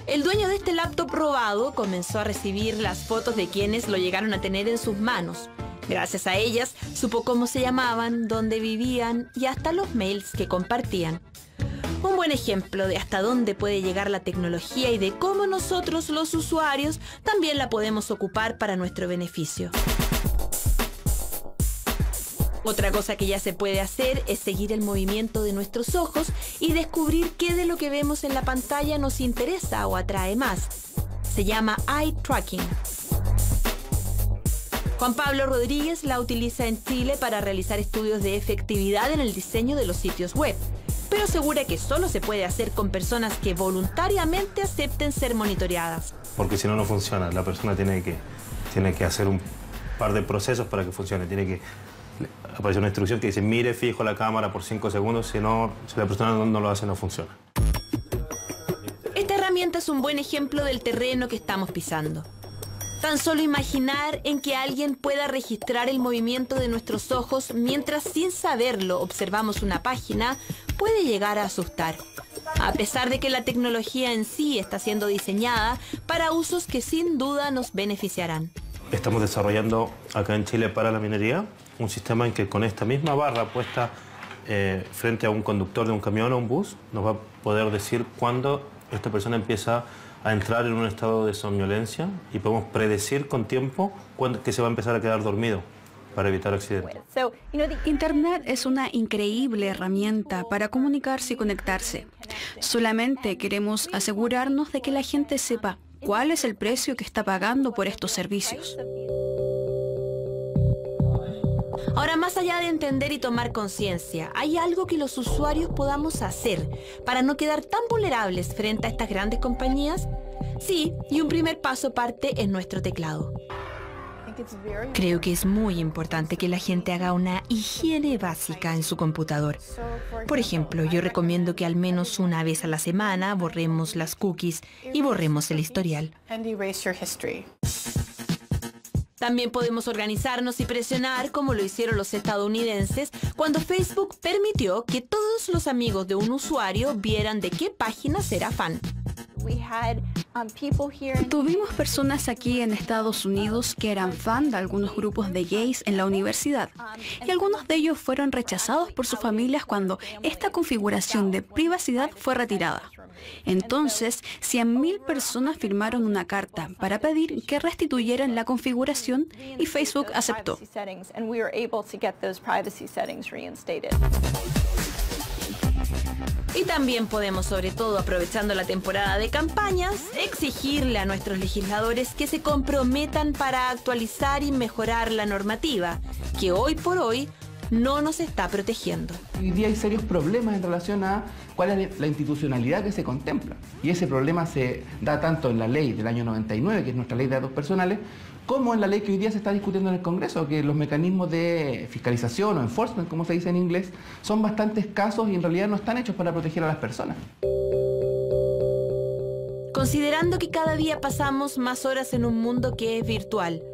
El dueño de este laptop robado comenzó a recibir las fotos de quienes lo llegaron a tener en sus manos. Gracias a ellas, supo cómo se llamaban, dónde vivían y hasta los mails que compartían. Un buen ejemplo de hasta dónde puede llegar la tecnología y de cómo nosotros, los usuarios, también la podemos ocupar para nuestro beneficio. Otra cosa que ya se puede hacer es seguir el movimiento de nuestros ojos y descubrir qué de lo que vemos en la pantalla nos interesa o atrae más. Se llama eye tracking. Juan Pablo Rodríguez la utiliza en Chile para realizar estudios de efectividad en el diseño de los sitios web, pero asegura que solo se puede hacer con personas que voluntariamente acepten ser monitoreadas. Porque si no, no funciona. La persona tiene que hacer un par de procesos para que funcione. Tiene que aparecer una instrucción que dice mire fijo la cámara por 5 segundos, si la persona no lo hace, no funciona. Esta herramienta es un buen ejemplo del terreno que estamos pisando. Tan solo imaginar en que alguien pueda registrar el movimiento de nuestros ojos mientras sin saberlo observamos una página puede llegar a asustar. A pesar de que la tecnología en sí está siendo diseñada para usos que sin duda nos beneficiarán. Estamos desarrollando acá en Chile para la minería un sistema en que con esta misma barra puesta frente a un conductor de un camión o un bus nos va a poder decir cuándo esta persona empieza a entrar en un estado de somnolencia y podemos predecir con tiempo cuándo que se va a empezar a quedar dormido. para evitar accidentes. Internet es una increíble herramienta para comunicarse y conectarse. Solamente queremos asegurarnos de que la gente sepa cuál es el precio que está pagando por estos servicios. Ahora, más allá de entender y tomar conciencia, ¿hay algo que los usuarios podamos hacer para no quedar tan vulnerables frente a estas grandes compañías? Sí, y un primer paso parte en nuestro teclado. Creo que es muy importante que la gente haga una higiene básica en su computador. Por ejemplo, yo recomiendo que al menos una vez a la semana borremos las cookies y borremos el historial. También podemos organizarnos y presionar como lo hicieron los estadounidenses cuando Facebook permitió que todos los amigos de un usuario vieran de qué páginas era fan. Tuvimos personas aquí en Estados Unidos que eran fan de algunos grupos de gays en la universidad y algunos de ellos fueron rechazados por sus familias cuando esta configuración de privacidad fue retirada. Entonces, 100.000 personas firmaron una carta para pedir que restituyeran la configuración y Facebook aceptó. Y también podemos, sobre todo aprovechando la temporada de campañas, exigirle a nuestros legisladores que se comprometan para actualizar y mejorar la normativa, que hoy por hoy no nos está protegiendo. Hoy día hay serios problemas en relación a cuál es la institucionalidad que se contempla. Y ese problema se da tanto en la ley del año 99, que es nuestra ley de datos personales, como en la ley que hoy día se está discutiendo en el Congreso, que los mecanismos de fiscalización o enforcement, como se dice en inglés, son bastante escasos y en realidad no están hechos para proteger a las personas. Considerando que cada día pasamos más horas en un mundo que es virtual,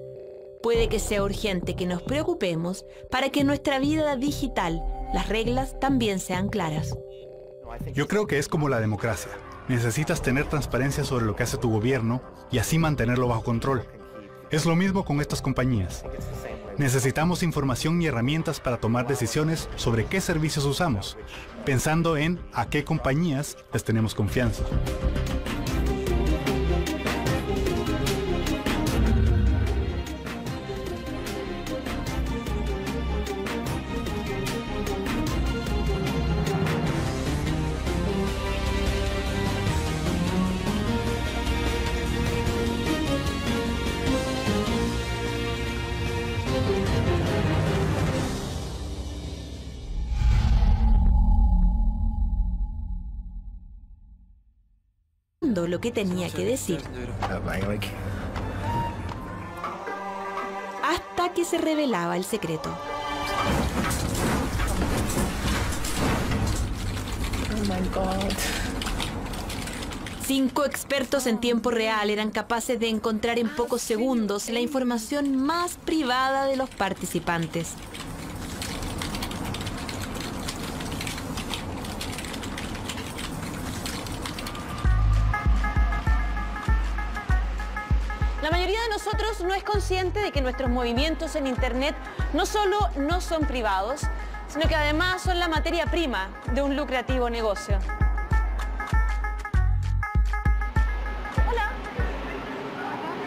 puede que sea urgente que nos preocupemos para que en nuestra vida digital las reglas también sean claras. Yo creo que es como la democracia. Necesitas tener transparencia sobre lo que hace tu gobierno y así mantenerlo bajo control. Es lo mismo con estas compañías. Necesitamos información y herramientas para tomar decisiones sobre qué servicios usamos, pensando en a qué compañías les tenemos confianza. Lo que tenía que decir. Hasta que se revelaba el secreto. Oh my God. 5 expertos en tiempo real eran capaces de encontrar en pocos segundos la información más privada de los participantes. La mayoría de nosotros no es consciente de que nuestros movimientos en Internet no solo no son privados, sino que además son la materia prima de un lucrativo negocio. Hola.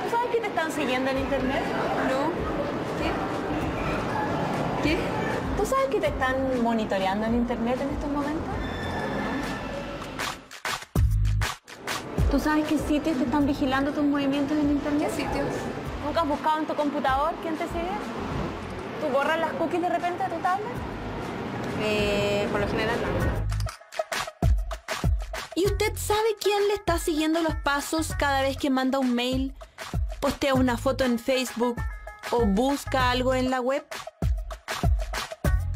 ¿Tú sabes que te están siguiendo en Internet? No. ¿Qué? ¿Tú sabes que te están monitoreando en Internet en estos momentos? ¿Tú sabes qué sitios te están vigilando tus movimientos en Internet? ¿Qué sitios? ¿Nunca has buscado en tu computador quién te sigue? ¿Tú borras las cookies de repente de tu tablet? Por lo general no. ¿Y usted sabe quién le está siguiendo los pasos cada vez que manda un mail, postea una foto en Facebook o busca algo en la web?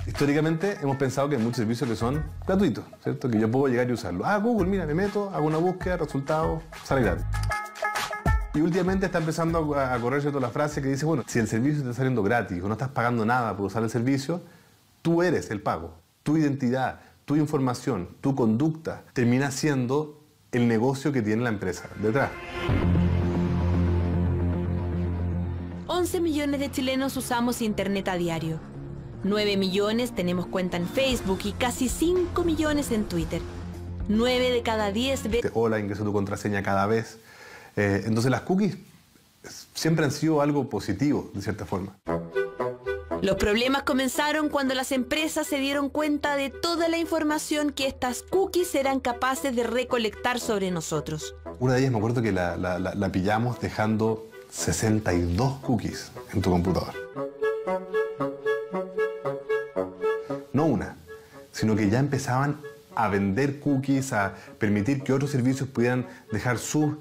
Históricamente hemos pensado que hay muchos servicios que son gratuitos, ¿cierto? Que yo puedo llegar y usarlo. Google, mira, me meto, hago una búsqueda, resultado, sale gratis. Y últimamente está empezando a correr, ¿cierto?, la frase que dice, bueno, si el servicio está saliendo gratis o no estás pagando nada por usar el servicio, tú eres el pago. Tu identidad, tu información, tu conducta termina siendo el negocio que tiene la empresa detrás. 11 millones de chilenos usamos Internet a diario. 9 millones tenemos cuenta en Facebook y casi 5 millones en Twitter. 9 de cada 10 veces... Hola, ingresa tu contraseña cada vez. Entonces las cookies siempre han sido algo positivo, de cierta forma. Los problemas comenzaron cuando las empresas se dieron cuenta de toda la información que estas cookies eran capaces de recolectar sobre nosotros. Una de ellas me acuerdo que la pillamos dejando 62 cookies en tu computador. No una, sino que ya empezaban a vender cookies, a permitir que otros servicios pudieran dejar sus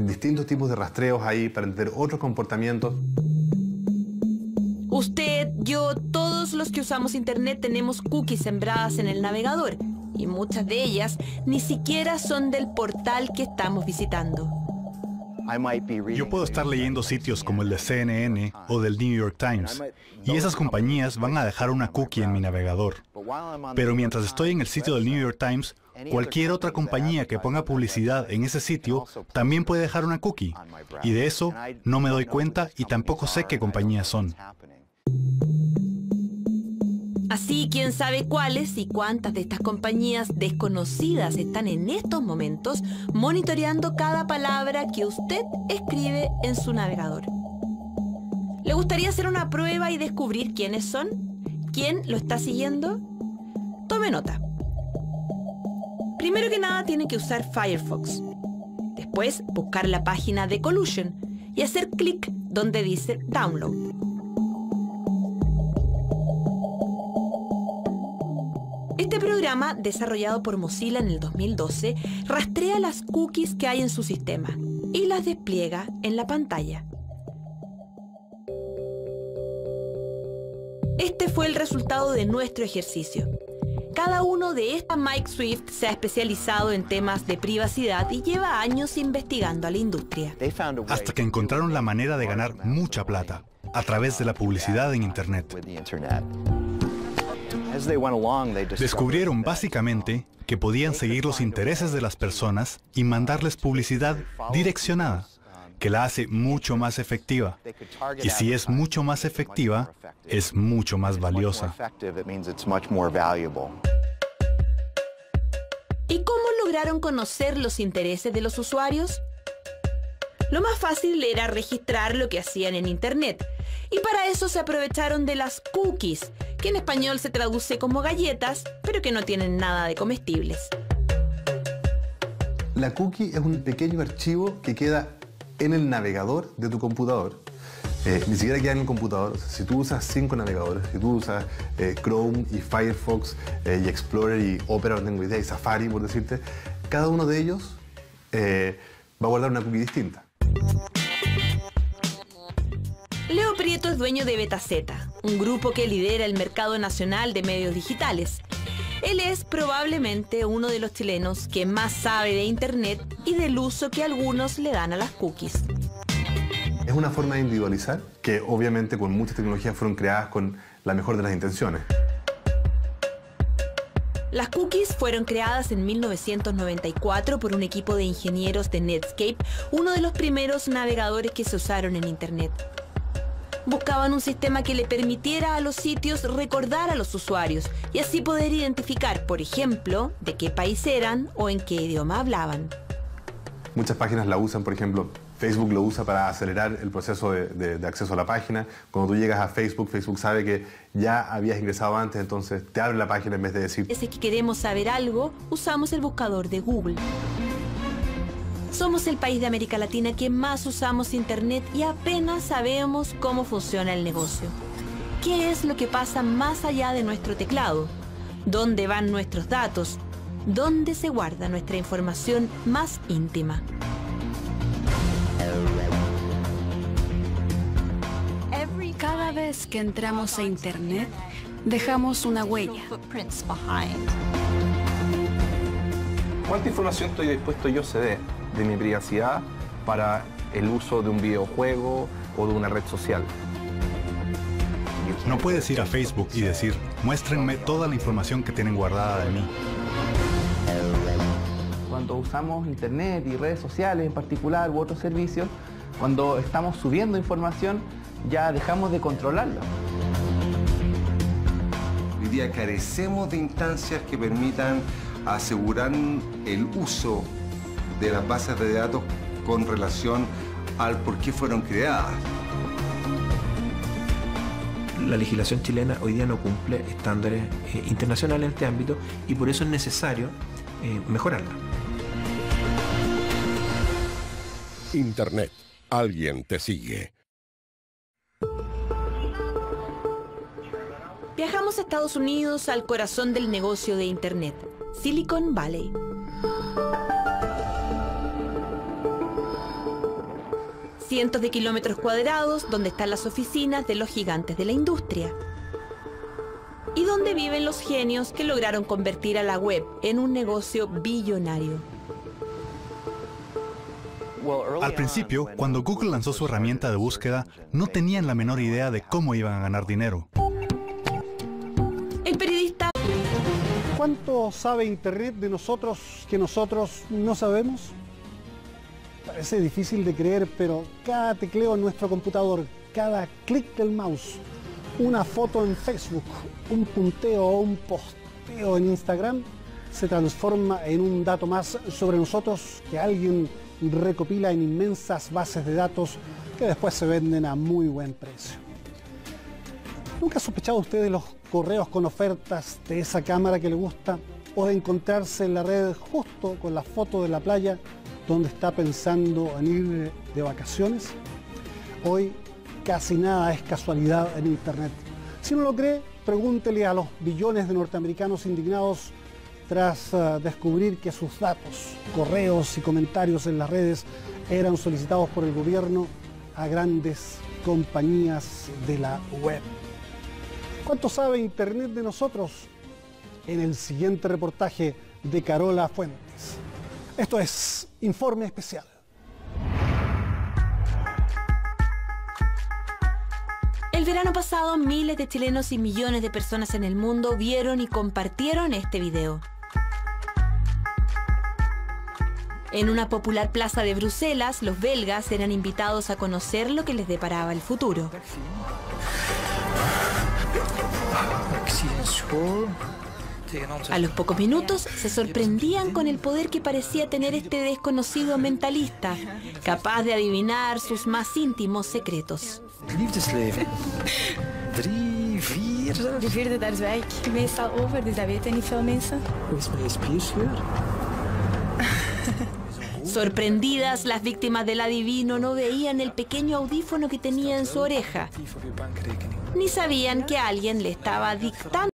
distintos tipos de rastreos ahí para entender otros comportamientos. Usted, yo, todos los que usamos Internet tenemos cookies sembradas en el navegador y muchas de ellas ni siquiera son del portal que estamos visitando. Yo puedo estar leyendo sitios como el de CNN o del New York Times, y esas compañías van a dejar una cookie en mi navegador. Pero mientras estoy en el sitio del New York Times, cualquier otra compañía que ponga publicidad en ese sitio también puede dejar una cookie, y de eso no me doy cuenta y tampoco sé qué compañías son. Así, quién sabe cuáles y cuántas de estas compañías desconocidas están en estos momentos monitoreando cada palabra que usted escribe en su navegador. ¿Le gustaría hacer una prueba y descubrir quiénes son? ¿Quién lo está siguiendo? Tome nota. Primero que nada tiene que usar Firefox. Después buscar la página de Collusion y hacer clic donde dice Download. Este programa, desarrollado por Mozilla en el 2012, rastrea las cookies que hay en su sistema y las despliega en la pantalla. Este fue el resultado de nuestro ejercicio. Cada uno de estas Mike Swift se ha especializado en temas de privacidad y lleva años investigando a la industria. Hasta que encontraron la manera de ganar mucha plata a través de la publicidad en Internet. Descubrieron básicamente que podían seguir los intereses de las personas y mandarles publicidad direccionada, que la hace mucho más efectiva. Y si es mucho más efectiva, es mucho más valiosa. ¿Y cómo lograron conocer los intereses de los usuarios? Lo más fácil era registrar lo que hacían en Internet. Y para eso se aprovecharon de las cookies, que en español se traduce como galletas, pero que no tienen nada de comestibles. La cookie es un pequeño archivo que queda en el navegador de tu computador. Ni siquiera queda en el computador. Si tú usas 5 navegadores, si tú usas Chrome y Firefox y Explorer y Opera, no tengo idea, y Safari, por decirte, cada uno de ellos va a guardar una cookie distinta. Leo Prieto es dueño de Betazeta, un grupo que lidera el mercado nacional de medios digitales. Él es probablemente uno de los chilenos que más sabe de Internet y del uso que algunos le dan a las cookies. Es una forma de individualizar que obviamente con muchas tecnologías fueron creadas con la mejor de las intenciones. Las cookies fueron creadas en 1994 por un equipo de ingenieros de Netscape, uno de los primeros navegadores que se usaron en Internet. Buscaban un sistema que le permitiera a los sitios recordar a los usuarios y así poder identificar, por ejemplo, de qué país eran o en qué idioma hablaban. Muchas páginas la usan, por ejemplo, Facebook lo usa para acelerar el proceso de acceso a la página. Cuando tú llegas a Facebook, Facebook sabe que ya habías ingresado antes, entonces te abre la página en vez de decir... Si queremos saber algo, usamos el buscador de Google. Somos el país de América Latina que más usamos Internet y apenas sabemos cómo funciona el negocio. ¿Qué es lo que pasa más allá de nuestro teclado? ¿Dónde van nuestros datos? ¿Dónde se guarda nuestra información más íntima? Cada vez que entramos a Internet, dejamos una huella. ¿Cuánta información estoy dispuesto yo a ceder de mi privacidad para el uso de un videojuego o de una red social? No puedes ir a Facebook y decir, muéstrenme toda la información que tienen guardada de mí. Cuando usamos Internet y redes sociales en particular u otros servicios, cuando estamos subiendo información, ya dejamos de controlarla. Hoy día carecemos de instancias que permitan asegurar el uso de las bases de datos con relación al por qué fueron creadas. la legislación chilena hoy día no cumple estándares internacionales en este ámbito y por eso es necesario mejorarla. Internet. Alguien te sigue. Viajamos a Estados Unidos, al corazón del negocio de Internet, Silicon Valley. Cientos de kilómetros cuadrados donde están las oficinas de los gigantes de la industria. Y donde viven los genios que lograron convertir a la web en un negocio billonario. Al principio, cuando Google lanzó su herramienta de búsqueda, no tenían la menor idea de cómo iban a ganar dinero. El periodista... ¿Cuánto sabe Internet de nosotros que nosotros no sabemos? Parece difícil de creer, pero cada tecleo en nuestro computador, cada clic del mouse, una foto en Facebook, un punteo o un posteo en Instagram, se transforma en un dato más sobre nosotros que alguien recopila en inmensas bases de datos que después se venden a muy buen precio. ¿Nunca ha sospechado usted de los correos con ofertas de esa cámara que le gusta o de encontrarse en la red justo con la foto de la playa donde está pensando en ir de vacaciones? Hoy casi nada es casualidad en Internet. Si no lo cree, pregúntele a los billones de norteamericanos indignados tras descubrir que sus datos, correos y comentarios en las redes eran solicitados por el gobierno a grandes compañías de la web. ¿Cuánto sabe Internet de nosotros? En el siguiente reportaje de Carola Fuentes. Esto es Informe Especial. El verano pasado, miles de chilenos y millones de personas en el mundo vieron y compartieron este video. En una popular plaza de Bruselas, los belgas eran invitados a conocer lo que les deparaba el futuro. A los pocos minutos se sorprendían con el poder que parecía tener este desconocido mentalista, capaz de adivinar sus más íntimos secretos. Liefdesleven. 3, 4... De vierde, daar zwijg ik meestal over, dus dat weten niet veel mensen. Hoe is mijn spierscheur? Sorprendidas, las víctimas del adivino no veían el pequeño audífono que tenía en su oreja, ni sabían que alguien le estaba dictando